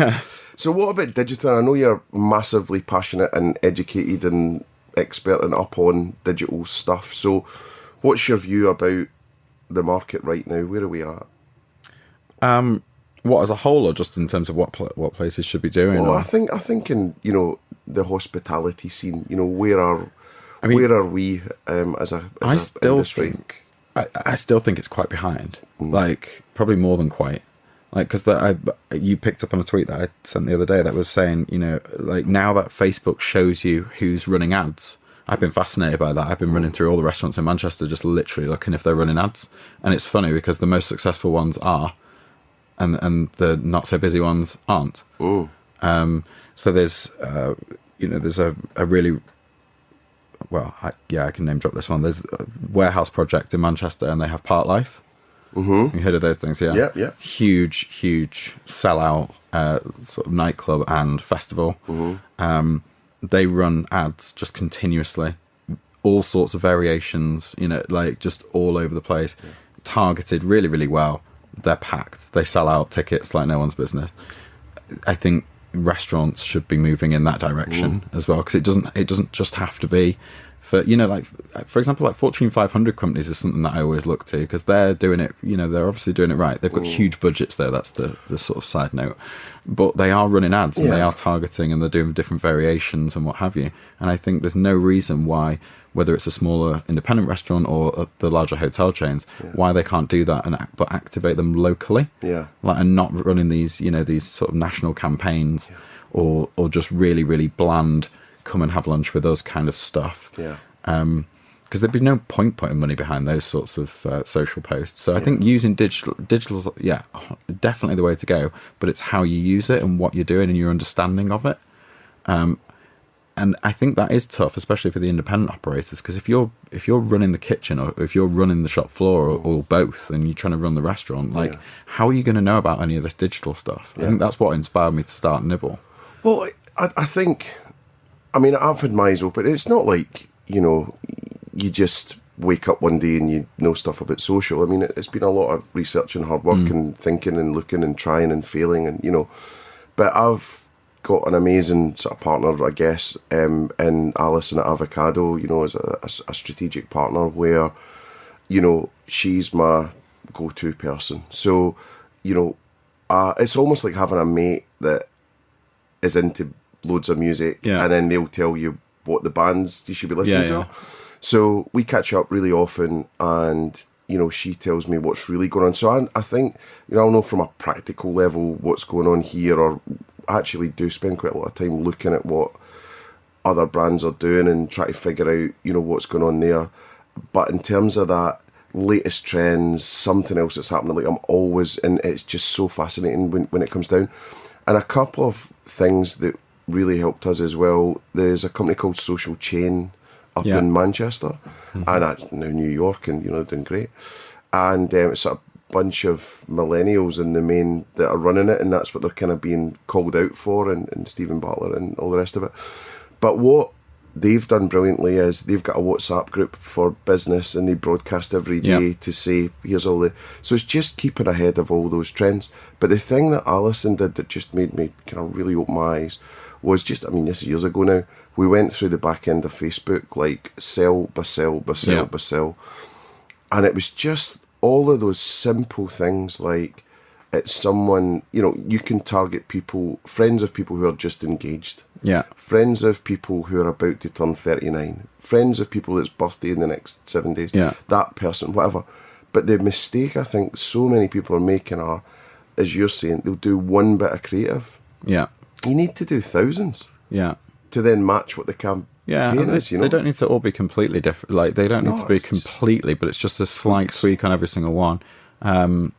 Speaker 1: So what about digital? I know you're massively passionate and educated and expert and up on digital stuff. So what's your view about the market right now? Where are we at?
Speaker 2: What, as a whole, or just in terms of what places should be doing?
Speaker 1: Well,
Speaker 2: or?
Speaker 1: I think in, the hospitality scene, where are we as a industry?
Speaker 2: I still think it's quite behind. Like, probably more than quite. Like, because you picked up on a tweet that I sent the other day that was saying, like, now that Facebook shows you who's running ads, I've been fascinated by that. I've been running through all the restaurants in Manchester, just literally looking if they're running ads. And it's funny because the most successful ones are, and the not so busy ones aren't. So there's, there's a really, well, I can name drop this one. There's a warehouse project in Manchester, and they have Part Life. You heard of those things? Yeah.
Speaker 1: Yeah.
Speaker 2: Huge sellout sort of nightclub and festival. They run ads just continuously, all sorts of variations, like just all over the place, targeted really, really well. They're packed. They sell out tickets like no one's business. I think restaurants should be moving in that direction as well, because it doesn't just have to be for, like, for example, like Fortune 500 companies is something that I always look to, because they're doing it, they're obviously doing it right. They've got huge budgets there. That's the sort of side note, but they are running ads and they are targeting, and they're doing different variations and what have you. And I think there's no reason why, whether it's a smaller independent restaurant or the larger hotel chains, why they can't do that but activate them locally, and not running these, these sort of national campaigns, or just really, really bland, come and have lunch with us kind of stuff. Because there'd be no point putting money behind those sorts of social posts. So I think using digital's definitely the way to go, but it's how you use it and what you're doing and your understanding of it. And I think that is tough, especially for the independent operators, because if you're running the kitchen, or if you're running the shop floor, or both, and you're trying to run the restaurant, how are you going to know about any of this digital stuff? I think that's what inspired me to start Nibble.
Speaker 1: Well, I think, I've had my eyes open. It's not like, you just wake up one day and you know stuff about social. It's been a lot of research and hard work and thinking and looking and trying and failing, and, but I've got an amazing sort of partner, I guess, in Alison at Avocado, as a strategic partner where, she's my go-to person. So, it's almost like having a mate that is into loads of music, and then they'll tell you what the bands you should be listening to. So we catch up really often, and she tells me what's really going on. So I think I'll know from a practical level what's going on here, or actually do spend quite a lot of time looking at what other brands are doing and try to figure out what's going on there. But in terms of that latest trends, something else that's happening, like I'm always, and it's just so fascinating when it comes down. And a couple of things that really helped us as well. There's a company called Social Chain up in Manchester, and now New York, and they're doing great. And it's a bunch of millennials in the main that are running it, and that's what they're kind of being called out for, and Stephen Butler and all the rest of it. But what they've done brilliantly is they've got a WhatsApp group for business, and they broadcast every day to say, here's all the... So it's just keeping ahead of all those trends. But the thing that Alison did that just made me kind of really open my eyes was just, this is years ago now, we went through the back end of Facebook, like sell by sell by sell by sell. And it was just all of those simple things, like it's someone, you can target people, friends of people who are just engaged. Friends of people who are about to turn 39. Friends of people that's birthday in the next 7 days. That person, whatever. But the mistake I think so many people are making are, as you're saying, they'll do one bit of creative. You need to do thousands. To then match what the campaign is,
Speaker 2: They don't need to all be completely different. Like, they don't need to be completely, but it's just a slight tweak on every single one. I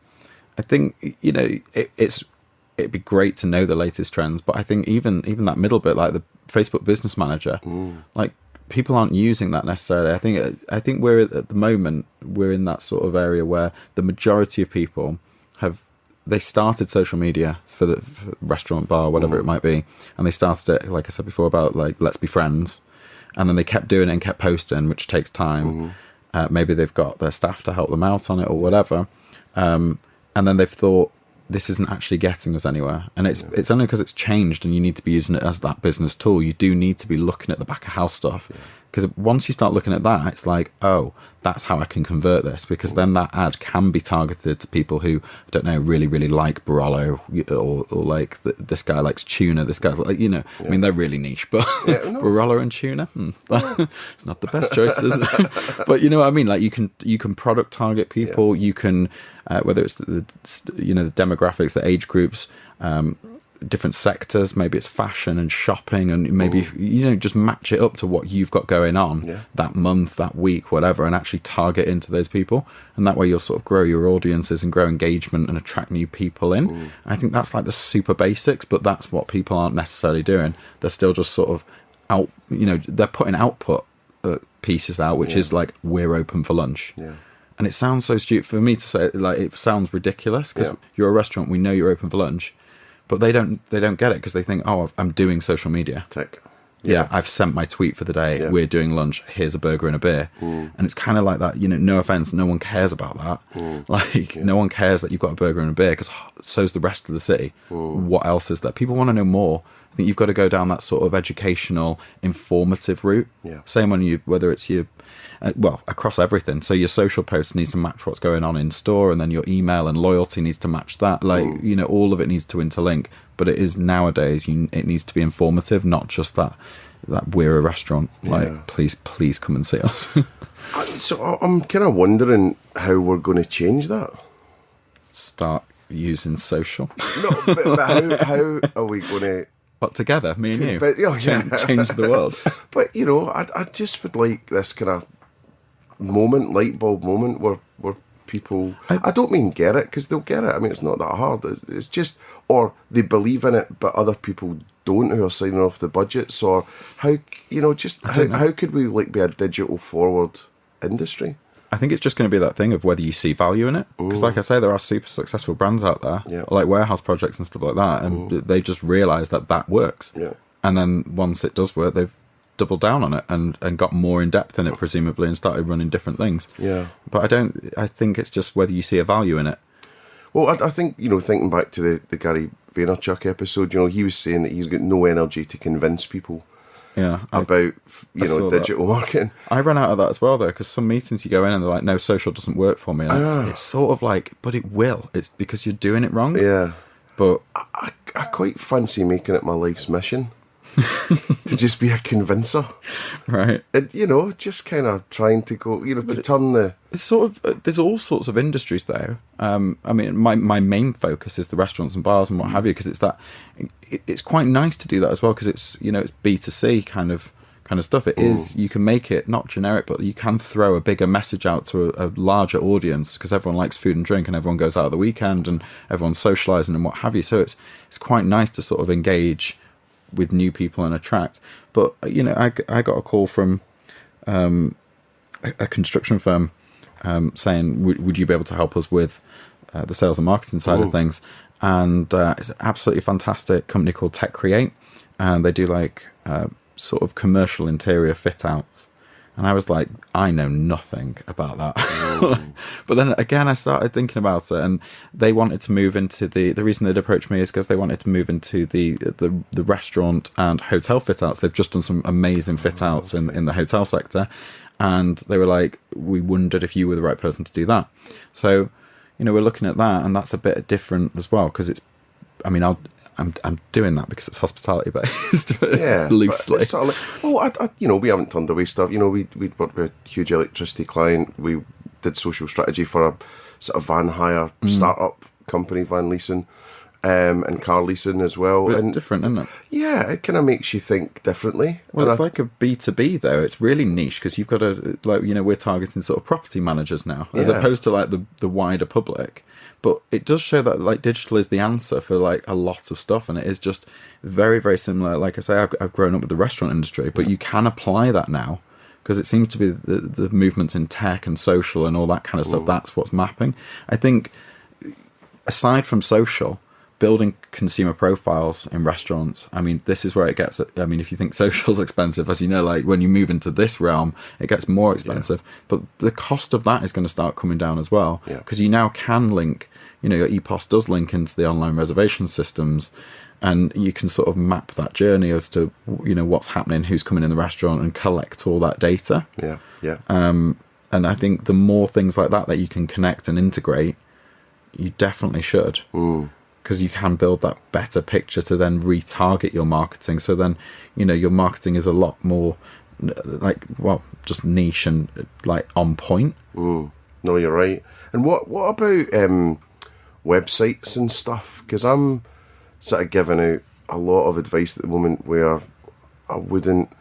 Speaker 2: think, it'd be great to know the latest trends, but I think even that middle bit, like the Facebook Business Manager, like, people aren't using that necessarily. I think we're at the moment, we're in that sort of area where the majority of people they started social media for the restaurant, bar, whatever it might be, and they started it, like I said before, about like, let's be friends, and then they kept doing it and kept posting, which takes time. Maybe they've got their staff to help them out on it or whatever, and then they've thought, this isn't actually getting us anywhere. And it's only because it's changed and you need to be using it as that business tool. You do need to be looking at the back of house stuff. Because once you start looking at that, it's like, oh, that's how I can convert this. Because then that ad can be targeted to people who, I don't know, really, really like Barolo, or like this guy likes tuna. This guy's like, I mean, they're really niche, but Barolo and tuna, it's not the best choices. But you know what I mean? Like you can product target people. You can, whether it's the demographics, the age groups, different sectors, maybe it's fashion and shopping, and maybe just match it up to what you've got going on that month, that week, whatever, and actually target into those people, and that way you'll sort of grow your audiences and grow engagement and attract new people in. I think that's like the super basics, but that's what people aren't necessarily doing. They're still just sort of out, they're putting output pieces out, which is like, we're open for lunch. And it sounds so stupid for me to say, like, it sounds ridiculous because you're a restaurant, we know you're open for lunch. But they don't get it because they think, oh, I'm doing social media.
Speaker 1: Tick.
Speaker 2: Yeah, I've sent my tweet for the day. We're doing lunch. Here's a burger and a beer. And it's kind of like that, no offense, no one cares about that. No one cares that you've got a burger and a beer because so's the rest of the city. What else is there? People want to know more. I think you've got to go down that sort of educational, informative route. Same when whether it's your, across everything. So your social post needs to match what's going on in store, and then your email and loyalty needs to match that. Like, all of it needs to interlink. But it is nowadays, it needs to be informative, not just that we're a restaurant. Like, please come and see us.
Speaker 1: So I'm kind of wondering how we're going to change that.
Speaker 2: Start using social.
Speaker 1: No, but how are we going to...
Speaker 2: What, together, me and you? Change the world. But,
Speaker 1: I just would like this kind of light bulb moment where people... I don't mean get it, because they'll get it. I mean, it's not that hard. It's just... Or they believe in it, but other people don't, who are signing off the budgets. Or how could we be a digital forward industry?
Speaker 2: I think it's just going to be that thing of whether you see value in it. Because like I say, there are super successful brands out there, like warehouse projects and stuff like that, and they just realise that works. And then once it does work, they've doubled down on it and got more in depth in it, presumably, and started running different things. But I think it's just whether you see a value in it.
Speaker 1: Well, I think, thinking back to the Gary Vaynerchuk episode, he was saying that he's got no energy to convince people about digital marketing.
Speaker 2: I ran out of that as well, though, because some meetings you go in and they're like, no, social doesn't work for me, and it's sort of like, but it will. It's because you're doing it wrong. But
Speaker 1: I quite fancy making it my life's mission to just be a convincer,
Speaker 2: right?
Speaker 1: And just kind of trying to go, to turn the...
Speaker 2: It's sort of, there's all sorts of industries though. I mean, my main focus is the restaurants and bars and what have you, because it's quite nice to do that as well, because it's it's B2C kind of stuff. It is, you can make it not generic, but you can throw a bigger message out to a larger audience, because everyone likes food and drink and everyone goes out at the weekend and everyone's socializing and what have you. So it's quite nice to sort of engage with new people and attract. But I got a call from a construction firm saying, would you be able to help us with the sales and marketing side of things? And it's an absolutely fantastic company called Tech Create, and they do like sort of commercial interior fit outs. And I was like, I know nothing about that. But then again, I started thinking about it, and they wanted to move into the reason they'd approached me is because they wanted to move into the restaurant and hotel fit outs. They've just done some amazing fit outs in the hotel sector. And they were like, we wondered if you were the right person to do that. So, we're looking at that, and that's a bit different as well, because I'm doing that because it's hospitality based, loosely.
Speaker 1: Sort of like, we haven't turned away stuff. We worked with a huge electricity client. We did social strategy for a sort of van hire startup company, van leasing, and car leasing as well.
Speaker 2: But it's different, isn't it?
Speaker 1: Yeah, it kind of makes you think differently.
Speaker 2: Well, it's like a B2B though. It's really niche because you've got to, we're targeting sort of property managers now, as opposed to like the wider public. But it does show that like digital is the answer for like a lot of stuff, and it is just very, very similar. Like I say, I've grown up with the restaurant industry, but you can apply that now, because it seems to be the movements in tech and social and all that kind of stuff. That's what's mapping. I think aside from social, building consumer profiles in restaurants. I mean, this is where it gets, I mean, if you think social's expensive, as you know, like when you move into this realm, it gets more expensive. But the cost of that is going to start coming down as well. Because you now can link, your EPOS does link into the online reservation systems, and you can sort of map that journey as to, what's happening, who's coming in the restaurant, and collect all that data. And I think the more things like that you can connect and integrate, you definitely should. Because you can build that better picture to then retarget your marketing. So then, your marketing is a lot more just niche and like on point.
Speaker 1: No, you're right. And what about websites and stuff? Because I'm sort of giving out a lot of advice at the moment where I wouldn't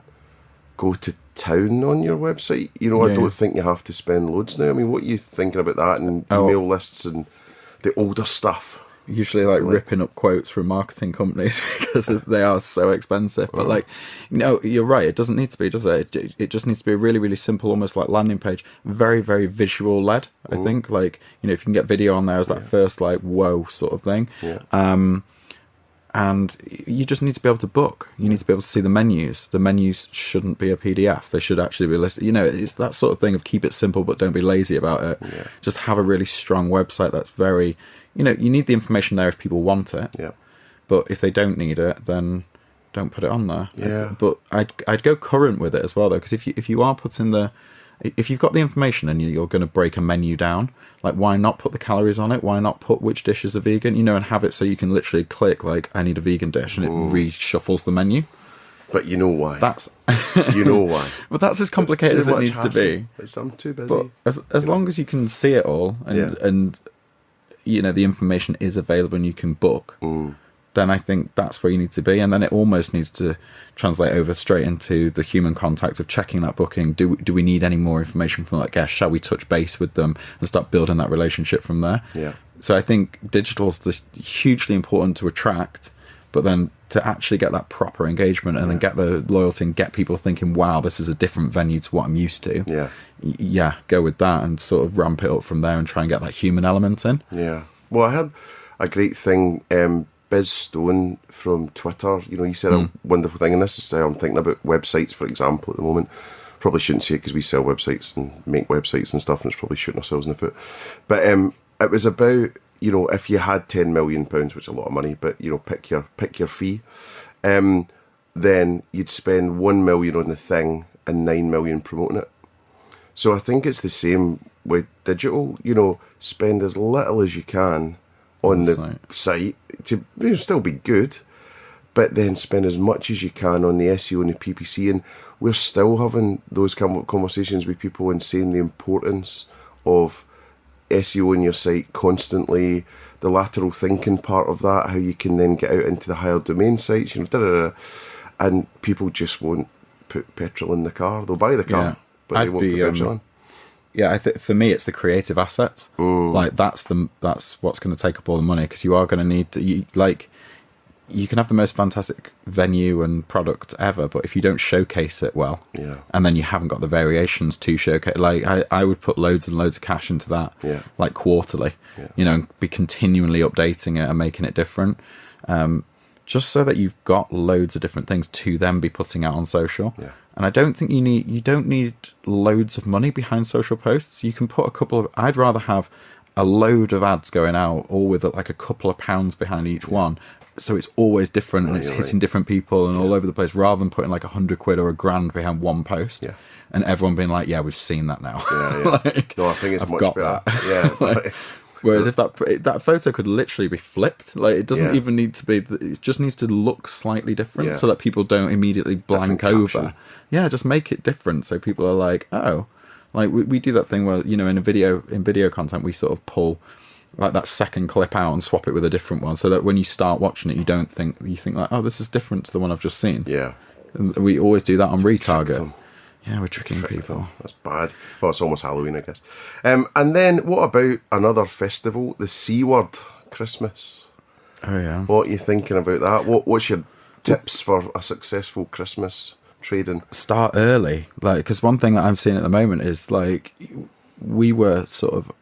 Speaker 1: go to town on your website. I don't think you have to spend loads now. I mean, what are you thinking about that and email lists and the older stuff?
Speaker 2: Usually ripping up quotes from marketing companies because they are so expensive. But you're right. It doesn't need to be, does it? It just needs to be a really, really simple, almost like landing page. Very, very visual led, I think. If you can get video on there as that first whoa sort of thing. And you just need to be able to book. You need to be able to see the menus. The menus shouldn't be a PDF. They should actually be listed. It's that sort of thing of keep it simple, but don't be lazy about it. Just have a really strong website that's very, you need the information there if people want it. But if they don't need it, then don't put it on there. But I'd go current with it as well, though, because if you are putting if you've got the information and you're going to break a menu down, why not put the calories on it? Why not put which dishes are vegan? And have it so you can literally click I need a vegan dish, and it reshuffles the menu.
Speaker 1: But you know why?
Speaker 2: That's
Speaker 1: you know why?
Speaker 2: But that's as complicated as it needs to be.
Speaker 1: I'm too busy.
Speaker 2: But as long as you can see it all, and the information is available and you can book. Then I think that's where you need to be. And then it almost needs to translate over straight into the human contact of checking that booking. Do we need any more information from that guest? Shall we touch base with them and start building that relationship from there? So I think digital is hugely important to attract, but then to actually get that proper engagement and then get the loyalty and get people thinking, wow, this is a different venue to what I'm used to. Go with that and sort of ramp it up from there and try and get that human element in.
Speaker 1: Well, I had a great thing, Biz Stone from Twitter, he said a wonderful thing, and this is how I'm thinking about websites, for example, at the moment. Probably shouldn't say it because we sell websites and make websites and stuff, and it's probably shooting ourselves in the foot. But it was about, if you had £10 million, which is a lot of money, but, pick your fee, then you'd spend 1 million on the thing and 9 million promoting it. So I think it's the same with digital, spend as little as you can on the site to still be good, but then spend as much as you can on the SEO and the PPC. And we're still having those conversations with people and saying the importance of SEO on your site constantly, the lateral thinking part of that, how you can then get out into the higher domain sites, and people just won't put petrol in the car. They'll buy the car, but they won't put petrol in.
Speaker 2: Yeah, I think for me it's the creative assets. That's what's going to take up all the money, because you are going to need to, you can have the most fantastic venue and product ever, but if you don't showcase it well, and then you haven't got the variations to showcase, I would put loads and loads of cash into that, quarterly, and be continually updating it and making it different, just so that you've got loads of different things to then be putting out on social. And I don't think you don't need loads of money behind social posts. You can put I'd rather have a load of ads going out, all with a couple of pounds behind each one, so it's always different and it's hitting different people and all over the place, rather than putting £100 or £1,000 behind one post and everyone being we've seen that now.
Speaker 1: No, I think it's
Speaker 2: I've
Speaker 1: much
Speaker 2: got
Speaker 1: better.
Speaker 2: That. Whereas if that photo could literally be flipped, it doesn't even need to be. It just needs to look slightly different so that people don't immediately blank over. Just make it different so people are like, oh, we do that thing where in video content we sort of pull that second clip out and swap it with a different one, so that when you start watching it, you think oh, this is different to the one I've just seen. And we always do that on retarget. Yeah, we're tricking people.
Speaker 1: That's bad. Well, it's almost Halloween, I guess. And then what about another festival, the C word, Christmas?
Speaker 2: Oh, yeah.
Speaker 1: What are you thinking about that? What's your tips for a successful Christmas trading?
Speaker 2: Start early. Because one thing that I'm seeing at the moment is, we were sort of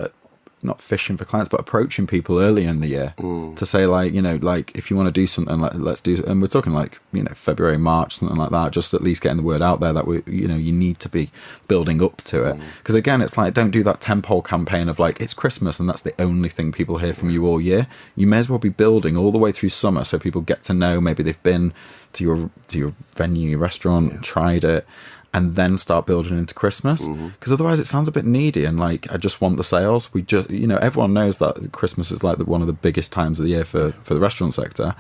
Speaker 2: not fishing for clients, but approaching people early in the year to say, like, you know, like, if you want to do something, like, let's do, and we're talking like, you know, February, March, something like that, just at least getting the word out there that we, you know, you need to be building up to it. Because again, it's like, don't do that tentpole campaign of like, it's Christmas and that's the only thing people hear from you all year. You may as well be building all the way through summer so people get to know, maybe they've been to your venue, your restaurant, tried it, and then start building into Christmas, because otherwise it sounds a bit needy and like, I just want the sales. We just, you know, everyone knows that Christmas is like one of the biggest times of the year for the restaurant sector.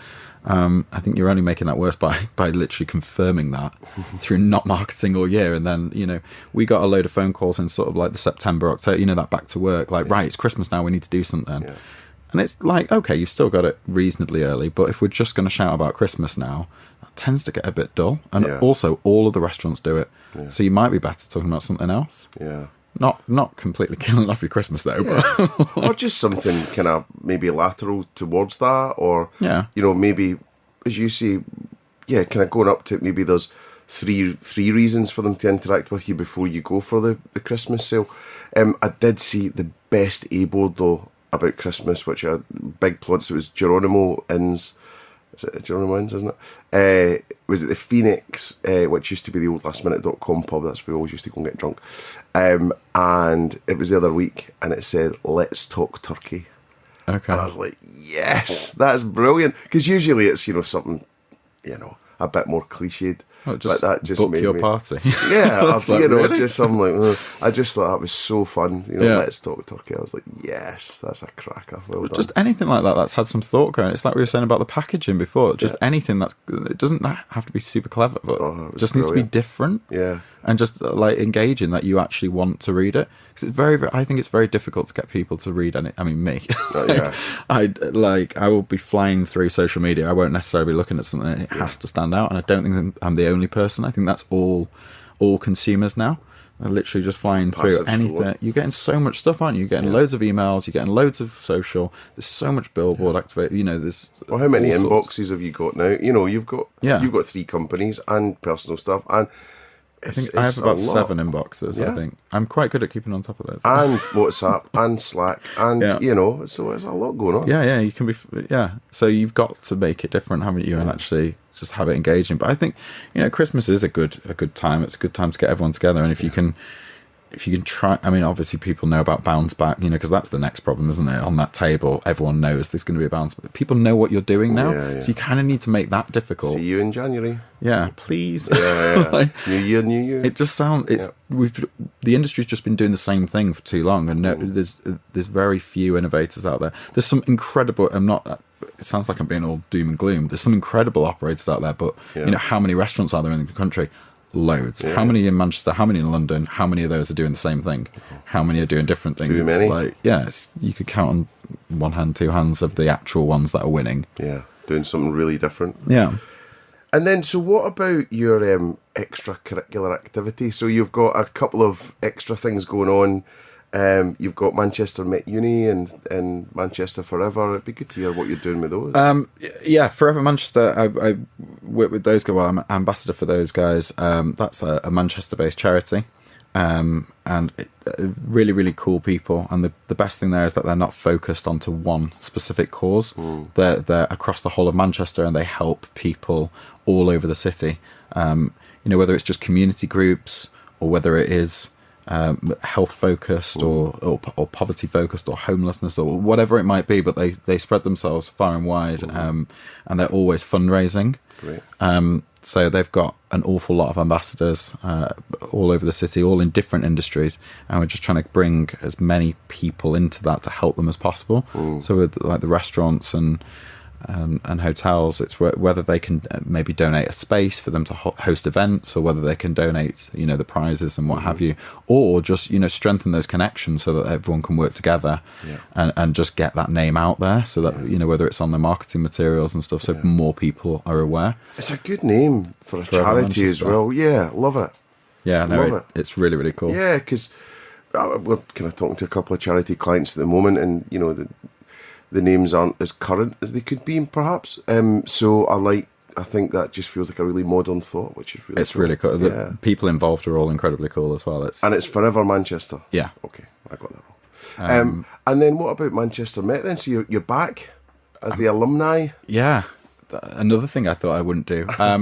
Speaker 2: I think you're only making that worse by literally confirming that through not marketing all year. And then, you know, we got a load of phone calls in sort of like the September, October, you know, that back to work, like, right, it's Christmas now, we need to do something. Yeah. And it's like, okay, you've still got it reasonably early, but if we're just going to shout about Christmas now, that tends to get a bit dull. And also, all of the restaurants do it. Yeah. So you might be better talking about something else. Yeah. Not completely killing off your Christmas, though. Yeah.
Speaker 1: But or just something kind of maybe lateral towards that. Or, you know, maybe, as you say, kind of going up to maybe there's three reasons for them to interact with you before you go for the Christmas sale. I did see the best A-board, though, about Christmas, which are big plots. It was Geronimo Inns. Is it Geronimo Inns, isn't it? Was it the Phoenix, which used to be the old lastminute.com pub? That's where we always used to go and get drunk. And it was the other week, and it said, "Let's talk turkey." Okay. And I was like, yes, that's brilliant. Because usually it's, you know, something, you know, a bit more cliched.
Speaker 2: Oh, just like that just book made your party.
Speaker 1: Yeah, like, you know, really? Just something like, I just thought that was so fun. You know, let's talk turkey. I was like, yes, that's a cracker. Well done.
Speaker 2: Just anything like that that's had some thought going. It's like we were saying about the packaging before. Just anything it doesn't have to be super clever, but just needs to be different. Yeah. And just like engaging that you actually want to read it. Because it's I think it's very difficult to get people to read any. I mean, me. I will be flying through social media. I won't necessarily be looking at something. It has to stand out. And I don't think I'm the only person. I think that's all consumers now. They're literally just flying through anything. Scroll. You're getting so much stuff, aren't you? You're getting loads of emails. You're getting loads of social. There's so much billboard activate. You know, there's.
Speaker 1: Well, how many inboxes have you got now? You know, you've got 3 companies and personal stuff, and
Speaker 2: I have about 7 inboxes. I think I'm quite good at keeping on top of those.
Speaker 1: And WhatsApp and Slack and you know, so there's a lot going on.
Speaker 2: Yeah, you can be. So you've got to make it different, haven't you? And actually just have it engaging. But I think, you know, Christmas is a good time. It's a good time to get everyone together, and if you can try, I mean, obviously people know about bounce back, you know, because that's the next problem, isn't it? On that table, everyone knows there's going to be a bounce back. People know what you're doing now, so you kind of need to make that difficult.
Speaker 1: See you in January.
Speaker 2: Yeah, please.
Speaker 1: Like, new year.
Speaker 2: It just sounds the industry's just been doing the same thing for too long, and there's very few innovators out there. There's some incredible. It sounds like I'm being all doom and gloom. There's some incredible operators out there, but you know, how many restaurants are there in the country? Loads. How many in Manchester? How many in London? How many of those are doing the same thing? How many are doing different things?
Speaker 1: Too many.
Speaker 2: You could count on one hand, 2 hands of the actual ones that are winning. Yeah,
Speaker 1: doing something really different.
Speaker 2: Yeah.
Speaker 1: And then, so what about your extracurricular activity? So you've got a couple of extra things going on. You've got Manchester Met Uni and Manchester Forever. It'd be good to hear what you're doing with those. Forever
Speaker 2: Manchester. I work with those guys. Well, I'm ambassador for those guys. That's a Manchester-based charity, and really, really cool people. And the best thing there is that they're not focused onto one specific cause. They're across the whole of Manchester, and they help people all over the city. You know, whether it's just community groups or whether it is health focused or poverty focused or homelessness or whatever it might be, but they spread themselves far and wide, and they're always fundraising. Great. So they've got an awful lot of ambassadors all over the city, all in different industries, and we're just trying to bring as many people into that to help them as possible. So with like the restaurants and hotels, it's whether they can maybe donate a space for them to host events, or whether they can donate, you know, the prizes and what have you, or just, you know, strengthen those connections so that everyone can work together and just get that name out there, so that you know, whether it's on the marketing materials and stuff, so more people are aware.
Speaker 1: It's a good name for a charity as well. Yeah, love it.
Speaker 2: Yeah, no, it's really, really cool.
Speaker 1: Yeah, because we're kind of talking to a couple of charity clients at the moment, and you know, the names aren't as current as they could be, perhaps. So I think that just feels like a really modern thought, which is really
Speaker 2: cool. Really cool. The people involved are all incredibly cool as well.
Speaker 1: And it's Forever Manchester.
Speaker 2: Yeah.
Speaker 1: Okay, I got that wrong. And then what about Manchester Met then? So you're back as the alumni?
Speaker 2: Yeah. Another thing I thought I wouldn't do. I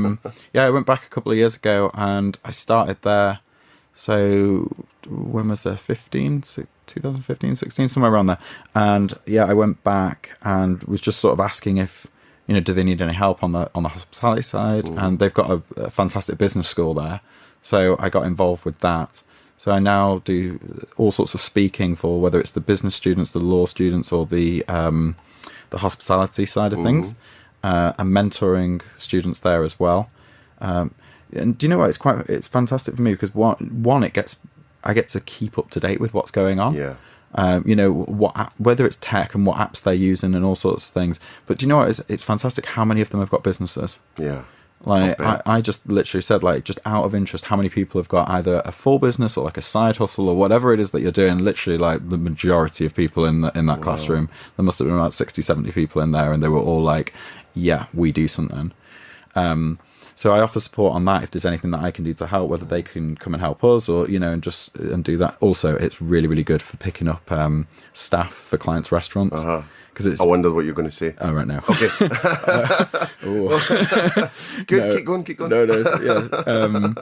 Speaker 2: went back a couple of years ago and I started there. So when was there? 2015, 16, somewhere around there. And yeah, I went back and was just sort of asking if, do they need any help on the hospitality side? And they've got a fantastic business school there. So I got involved with that. So I now do all sorts of speaking for whether it's the business students, the law students, or the hospitality side of things. And mentoring students there as well. And do you know what? It's fantastic for me because one, I get to keep up to date with what's going on.
Speaker 1: Yeah.
Speaker 2: Whether it's tech and what apps they're using and all sorts of things. But do you know what? It's fantastic how many of them have got businesses.
Speaker 1: Yeah.
Speaker 2: Like I just literally said, like, just out of interest, how many people have got either a full business or like a side hustle or whatever it is that you're doing. Literally, like the majority of people in that classroom, there must have been about 60, 70 people in there, and they were all like, yeah, we do something. So I offer support on that if there's anything that I can do to help, whether they can come and help us or, and do that. Also, it's really, really good for picking up staff for clients' restaurants. Because
Speaker 1: I wondered what you're going to say.
Speaker 2: Oh, right now.
Speaker 1: Okay. Good,
Speaker 2: no,
Speaker 1: keep going.
Speaker 2: No,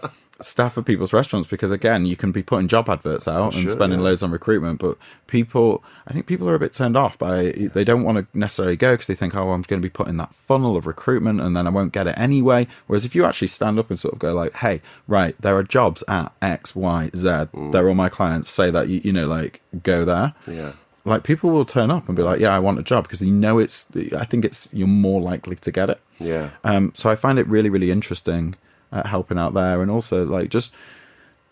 Speaker 2: staff for people's restaurants, because again, you can be putting job adverts out and spending loads on recruitment, but I think people are a bit turned off by, they don't want to necessarily go because they think, oh, I'm going to be put in that funnel of recruitment and then I won't get it anyway. Whereas if you actually stand up and sort of go like, hey, right, there are jobs at X, Y, Z. They're all my clients. Say that, go there.
Speaker 1: Yeah.
Speaker 2: Like, people will turn up and be like, yeah, I want a job, because you're more likely to get it.
Speaker 1: Yeah.
Speaker 2: So I find it really, really interesting helping out there, and also like just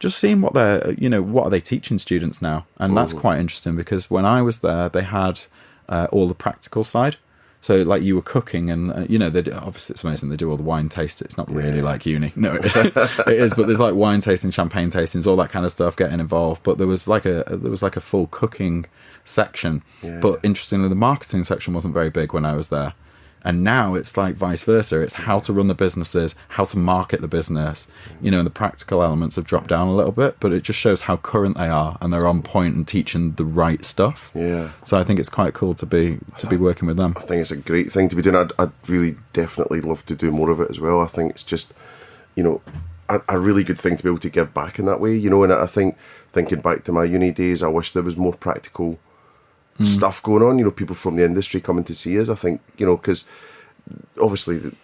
Speaker 2: seeing what what are they teaching students now, and that's quite interesting, because when I was there, they had all the practical side. So like you were cooking, and they obviously, it's amazing, they do all the wine taste. It's not really like uni, no, it is, but there's like wine tasting, champagne tastings, all that kind of stuff, getting involved. But there was like a full cooking section. But interestingly, the marketing section wasn't very big when I was there. And now it's like vice versa. It's how to run the businesses, how to market the business, and the practical elements have dropped down a little bit, but it just shows how current they are, and they're on point and teaching the right stuff. Yeah. So I think it's quite cool to be working with them.
Speaker 1: I think it's a great thing to be doing. I'd really definitely love to do more of it as well. I think it's just, a really good thing to be able to give back in that way, and I think, thinking back to my uni days, I wish there was more practical stuff going on, people from the industry coming to see us. I think, because obviously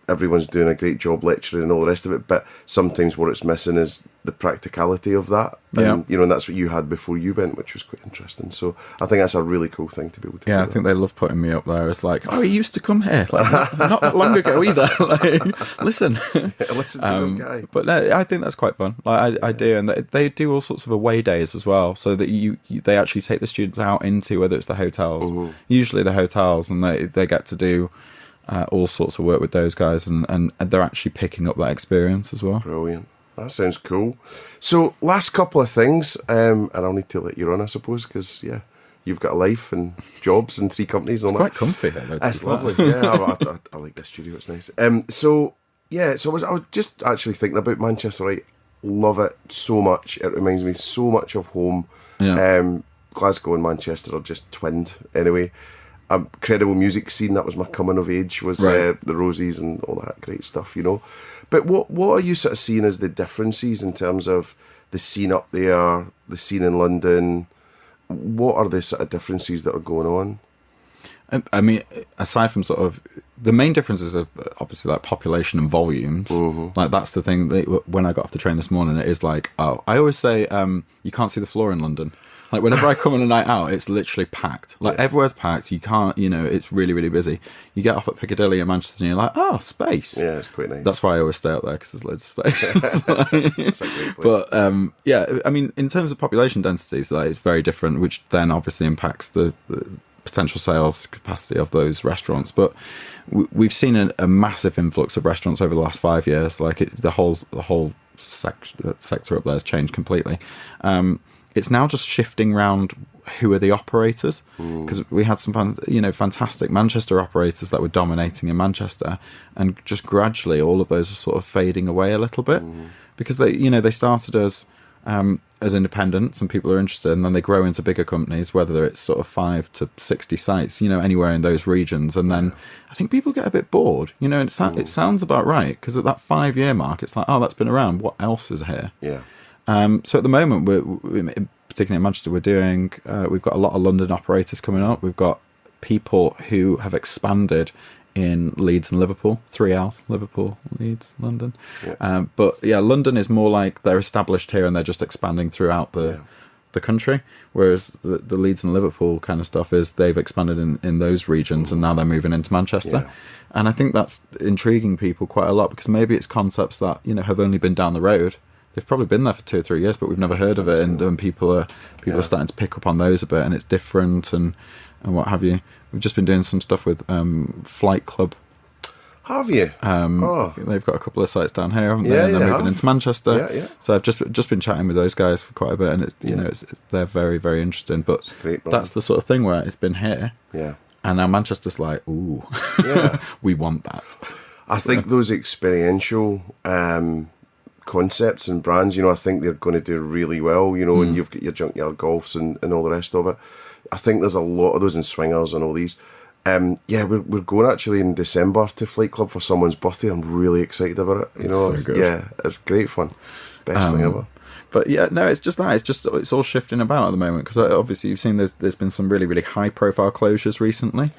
Speaker 1: everyone's doing a great job lecturing and all the rest of it, but sometimes what it's missing is the practicality of that. And, and that's what you had before you went, which was quite interesting. So I think that's a really cool thing to be able to do.
Speaker 2: I think they love putting me up there. It's like, oh, you used to come here. Like, not that long ago either. Like, listen.
Speaker 1: Listen to this guy.
Speaker 2: But no, I think that's quite fun. Like, I do. And they do all sorts of away days as well, so that they actually take the students out into, whether it's the hotels, usually the hotels, and they get to do all sorts of work with those guys, and they're actually picking up that experience as well.
Speaker 1: Brilliant. That sounds cool. So, last couple of things, and I'll need to let you run, I suppose, because, you've got a life and jobs and 3 companies. And
Speaker 2: it's
Speaker 1: all
Speaker 2: quite comfy here, though.
Speaker 1: It's lovely. Yeah, I like this studio. It's nice. So I was just actually thinking about Manchester, right? Love it so much. It reminds me so much of home. Yeah. Glasgow and Manchester are just twinned anyway. Incredible music scene. That was my coming of age, was the Rosies and all that great stuff, But what are you sort of seeing as the differences in terms of the scene up there, the scene in London? What are the sort of differences that are going on?
Speaker 2: I mean, aside from sort of the main differences are obviously like population and volumes. Like, that's the thing that when I got off the train this morning, it is like, I always say you can't see the floor in London. Like, whenever I come on a night out, it's literally packed. Like, everywhere's packed. You can't, it's really, really busy. You get off at Piccadilly in Manchester and you're like, oh, space.
Speaker 1: Yeah, it's quite nice.
Speaker 2: That's why I always stay out there, because there's loads of space.
Speaker 1: It's a great place.
Speaker 2: But, I mean, in terms of population densities, like, it's very different, which then obviously impacts the potential sales capacity of those restaurants. But we've seen a massive influx of restaurants over the last 5 years. Like, the whole sector up there has changed completely. It's now just shifting around who are the operators, because we had some fantastic Manchester operators that were dominating in Manchester, and just gradually all of those are sort of fading away a little bit, because they started as as independents, and people are interested, and then they grow into bigger companies, whether it's sort of 5 to 60 sites, anywhere in those regions. And then I think people get a bit bored, and it sounds about right, because at that 5-year mark, it's like, oh, that's been around. What else is here?
Speaker 1: Yeah.
Speaker 2: So at the moment, we're particularly in Manchester, we've got a lot of London operators coming up. We've got people who have expanded in Leeds and Liverpool, 3 Ls, Liverpool, Leeds, London. Yeah. But yeah, London is more like they're established here and they're just expanding throughout the country, whereas the Leeds and Liverpool kind of stuff is they've expanded in those regions and now they're moving into Manchester. Yeah. And I think that's intriguing people quite a lot, because maybe it's concepts that, have only been down the road. They've probably been there for 2 or 3 years, but we've never heard of it, and people are starting to pick up on those a bit, and it's different and what have you. We've just been doing some stuff with Flight Club.
Speaker 1: Have you?
Speaker 2: They've got a couple of sites down here, haven't they? And they're moving into Manchester. Yeah. So I've just been chatting with those guys for quite a bit, and it's they're very, very interesting. But that's the sort of thing where it's been here, and now Manchester's like, ooh, we want that.
Speaker 1: I think those experiential concepts and brands, I think they're going to do really well, and you've got your Junkyard Golfs and all the rest of it. I think there's a lot of those in Swingers and all these. We're going actually in December to Flight Club for someone's birthday. I'm really excited about it.
Speaker 2: So good.
Speaker 1: Yeah, it's great fun. Best thing ever.
Speaker 2: But yeah, no, it's just that. It's all shifting about at the moment, because obviously you've seen there's been some really, really high profile closures recently.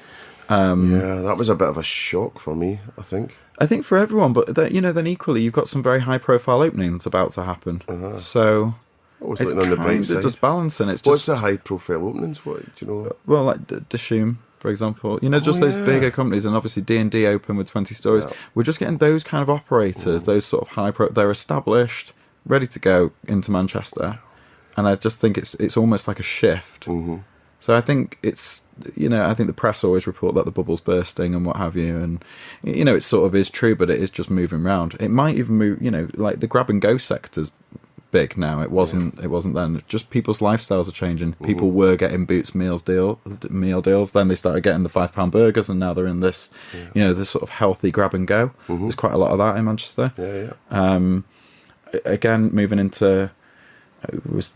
Speaker 1: That was a bit of a shock for me, I think.
Speaker 2: I think for everyone, but then equally you've got some very high profile openings about to happen. So it's
Speaker 1: on the bright side.
Speaker 2: Just balancing.
Speaker 1: What's the high profile openings? What do you know?
Speaker 2: Well, like Dishoom, for example, those bigger companies, and obviously D&D open with 20 stories. Yeah. We're just getting those kind of operators, those sort of they're established, ready to go into Manchester, and I just think it's almost like a shift. Mm-hmm. So I think it's, I think the press always report that the bubble's bursting and what have you, and it sort of is true, but it is just moving around. It might even move, like the grab and go sector's big now. It wasn't then. Just people's lifestyles are changing. People were getting Boots meal deals. Then they started getting the £5 burgers, and now they're in this, this sort of healthy grab and go. There's quite a lot of that in Manchester. Again, moving into,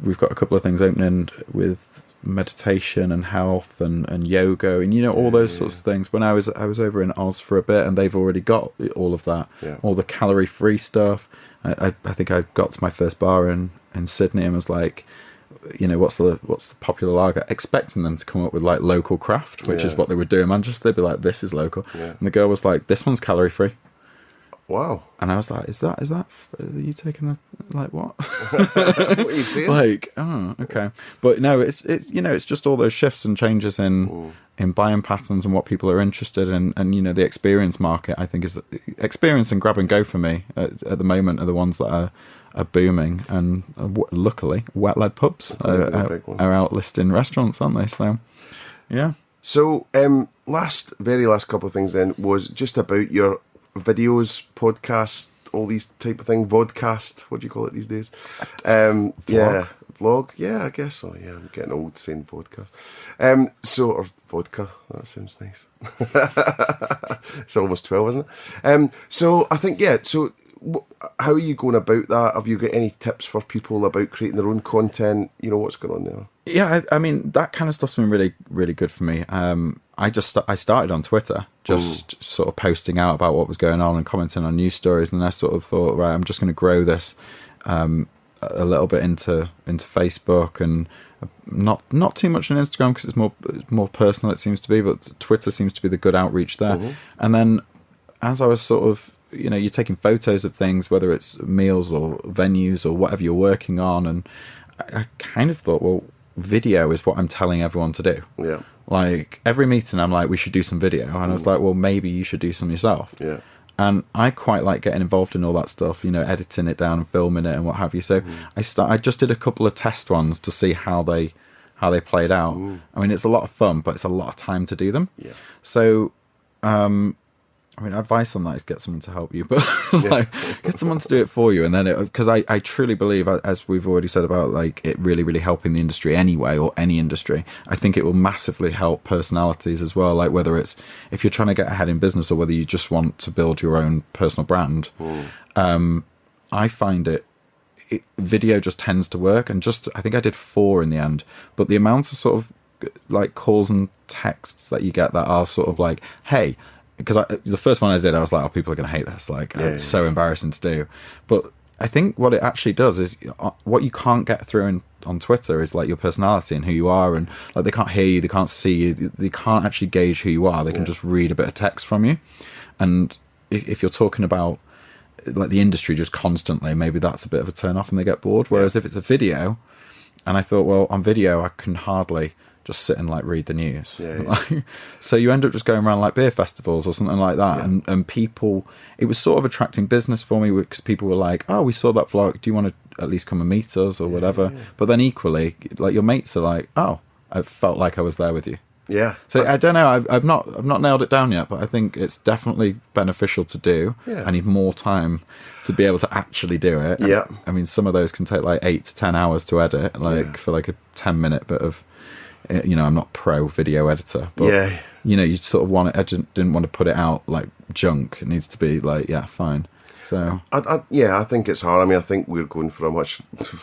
Speaker 2: we've got a couple of things opening with meditation and health and yoga and all those sorts of things. When I was over in Oz for a bit, and they've already got all of that, all the calorie free stuff. I think I got to my first bar in Sydney and was like, what's the popular lager, expecting them to come up with like local craft, which is what they would do in Manchester. They'd be like, this is local, and the girl was like, this one's calorie free. Wow. And I was like, is that are you taking the, like, what?
Speaker 1: What are you saying?
Speaker 2: Like, oh, okay. But no, it's it's just all those shifts and changes in buying patterns and what people are interested in, and the experience market, I think, is experience and grab and go for me at the moment are the ones that are booming, and luckily wet-led pubs are out listing restaurants, aren't they? So yeah.
Speaker 1: So very last couple of things then was just about your videos, podcasts, all these type of thing, vodcast, what do you call it these days? Vlog, yeah, I guess so. Yeah, I'm getting old saying vodcast. Or vodka, that sounds nice. It's almost 12, isn't it? So I think, how are you going about that? Have you got any tips for people about creating their own content? What's going on there?
Speaker 2: Yeah, I mean, that kind of stuff's been really, really good for me. I started on Twitter, just sort of posting out about what was going on and commenting on news stories, and I sort of thought, right, I'm just going to grow this a little bit into Facebook, and not too much on Instagram because it's more personal, it seems to be, but Twitter seems to be the good outreach there. And then as I was sort of, you're taking photos of things, whether it's meals or venues or whatever you're working on, and I kind of thought, well, video is what I'm telling everyone to do. Yeah. Like every meeting I'm like, we should do some video, and I was like, well, maybe you should do some yourself. Yeah. And I quite like getting involved in all that stuff, editing it down and filming it and what have you. So I just did a couple of test ones to see how they played out. I mean, it's a lot of fun, but it's a lot of time to do them. Yeah. So I mean, advice on that is get someone to help you, but get someone to do it for you. And then because I truly believe, as we've already said about like it really, really helping the industry anyway, or any industry, I think it will massively help personalities as well. Like whether it's, if you're trying to get ahead in business or whether you just want to build your own personal brand, I find it, video just tends to work. And I think I did 4 in the end, but the amount of sort of like calls and texts that you get that are sort of like, hey, because the first one I did, I was like, oh, people are going to hate this. Like, it's so embarrassing to do. But I think what it actually does is what you can't get through on Twitter is like your personality and who you are. And like, they can't hear you, they can't see you, they can't actually gauge who you are. They can just read a bit of text from you. And if you're talking about like the industry just constantly, maybe that's a bit of a turn off and they get bored. Whereas if it's a video, and I thought, well, on video, I can hardly just sit and like read the news. So you end up just going around like beer festivals or something like that. And people, it was sort of attracting business for me because people were like, oh, we saw that vlog, do you want to at least come and meet us or whatever? But then equally, like your mates are like, oh, I felt like I was there with you. So I don't know, I've not nailed it down yet, but I think it's definitely beneficial to do. I need more time to be able to actually do it. I mean, some of those can take like 8 to 10 hours to edit, like for like a 10-minute bit of, you know, I'm not pro video editor, but you know, you sort of want it. I didn't want to put it out like junk. It needs to be like, fine. So I think it's hard. I mean, I think we're going for a much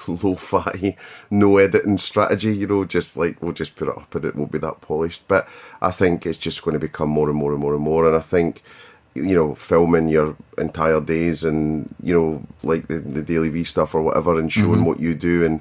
Speaker 2: low-fi, no editing strategy. You know, just like we'll just put it up and it won't be that polished. But I think it's just going to become more and more and more and more. And I think, you know, filming your entire days and, you know, like the Daily V stuff or whatever, and showing what you do, and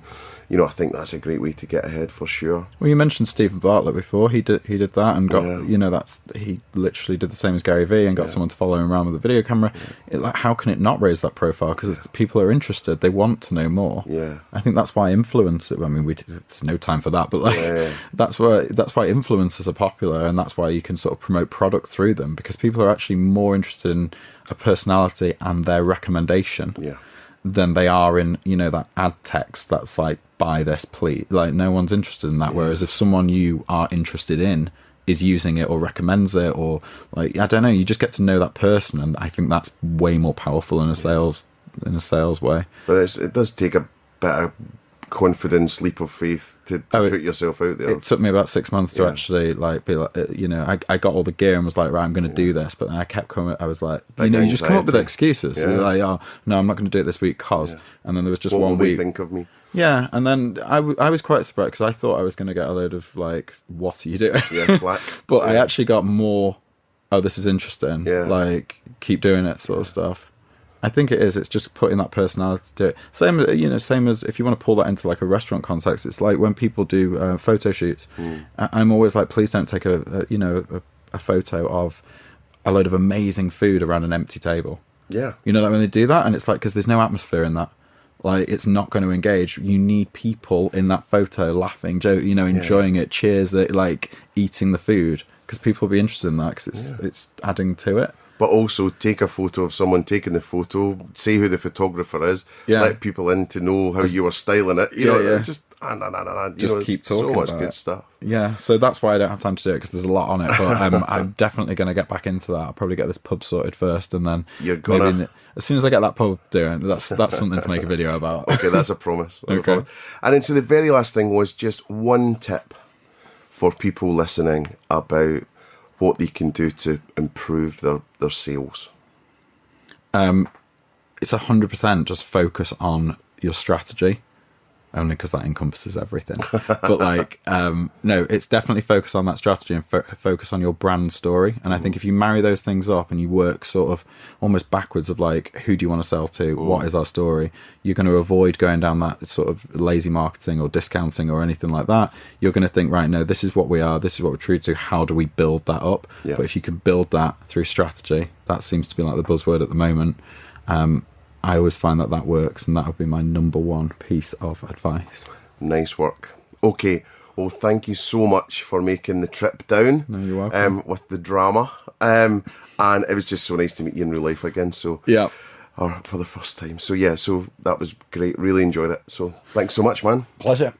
Speaker 2: you know, I think that's a great way to get ahead for sure. Well, you mentioned Stephen Bartlett before. He did that and got, you know, he literally did the same as Gary Vee and got someone to follow him around with a video camera. Like, how can it not raise that profile? Because people are interested. They want to know more. I think that's why influencers, I mean, it's no time for that, but like, that's why influencers are popular, and that's why you can sort of promote product through them, because people are actually more interested in a personality and their recommendation than they are in, you know, that ad text that's like, buy this, please. Like, no one's interested in that. Whereas if someone you are interested in is using it or recommends it, or like, I don't know, you just get to know that person, and I think that's way more powerful in a sales way. But it does take a bit of confidence, leap of faith to put yourself out there. It took me about 6 months to actually like be like, you know, I got all the gear and was like, right, I'm going to do this, but then I kept coming. I was like, you know, you just come up with excuses. So you're like, oh no, I'm not going to do it this week because, and then there was just one week. What will they think of me? Yeah, and then I was quite surprised because I thought I was going to get a load of like, what are you doing? Flack. But I actually got more, oh, this is interesting. Like, keep doing it sort of stuff. I think it is. It's just putting that personality to it. Same as if you want to pull that into like a restaurant context. It's like when people do photo shoots. I'm always like, please don't take a photo of a load of amazing food around an empty table. You know, like when they do that, and it's like, because there's no atmosphere in that. Like, it's not going to engage. You need people in that photo laughing, you know, enjoying it, cheers, like eating the food, because people will be interested in that because it's adding to it. But also take a photo of someone taking the photo, say who the photographer is, let people in to know how you were styling it. You know, it's just keep talking. So much good stuff. Yeah, so that's why I don't have time to do it, because there's a lot on it. But I'm definitely going to get back into that. I'll probably get this pub sorted first, and then maybe as soon as I get that pub doing, that's something to make a video about. Okay, that's a promise. And then so the very last thing was just one tip for people listening about what they can do to improve their sales. It's 100% just focus on your strategy, only because that encompasses everything. But like, no, it's definitely focus on that strategy and focus on your brand story. And I think if you marry those things up and you work sort of almost backwards of like, who do you want to sell to? What is our story? You're going to avoid going down that sort of lazy marketing or discounting or anything like that. You're going to think, right, no, this is what we are. This is what we're true to. How do we build that up? But if you can build that through strategy, that seems to be like the buzzword at the moment. I always find that works, and that would be my number one piece of advice. Nice work. Okay, well, thank you so much for making the trip down. No, you're welcome. With the drama. And it was just so nice to meet you in real life again. So or for the first time. So yeah, so that was great. Really enjoyed it. So thanks so much, man. Pleasure.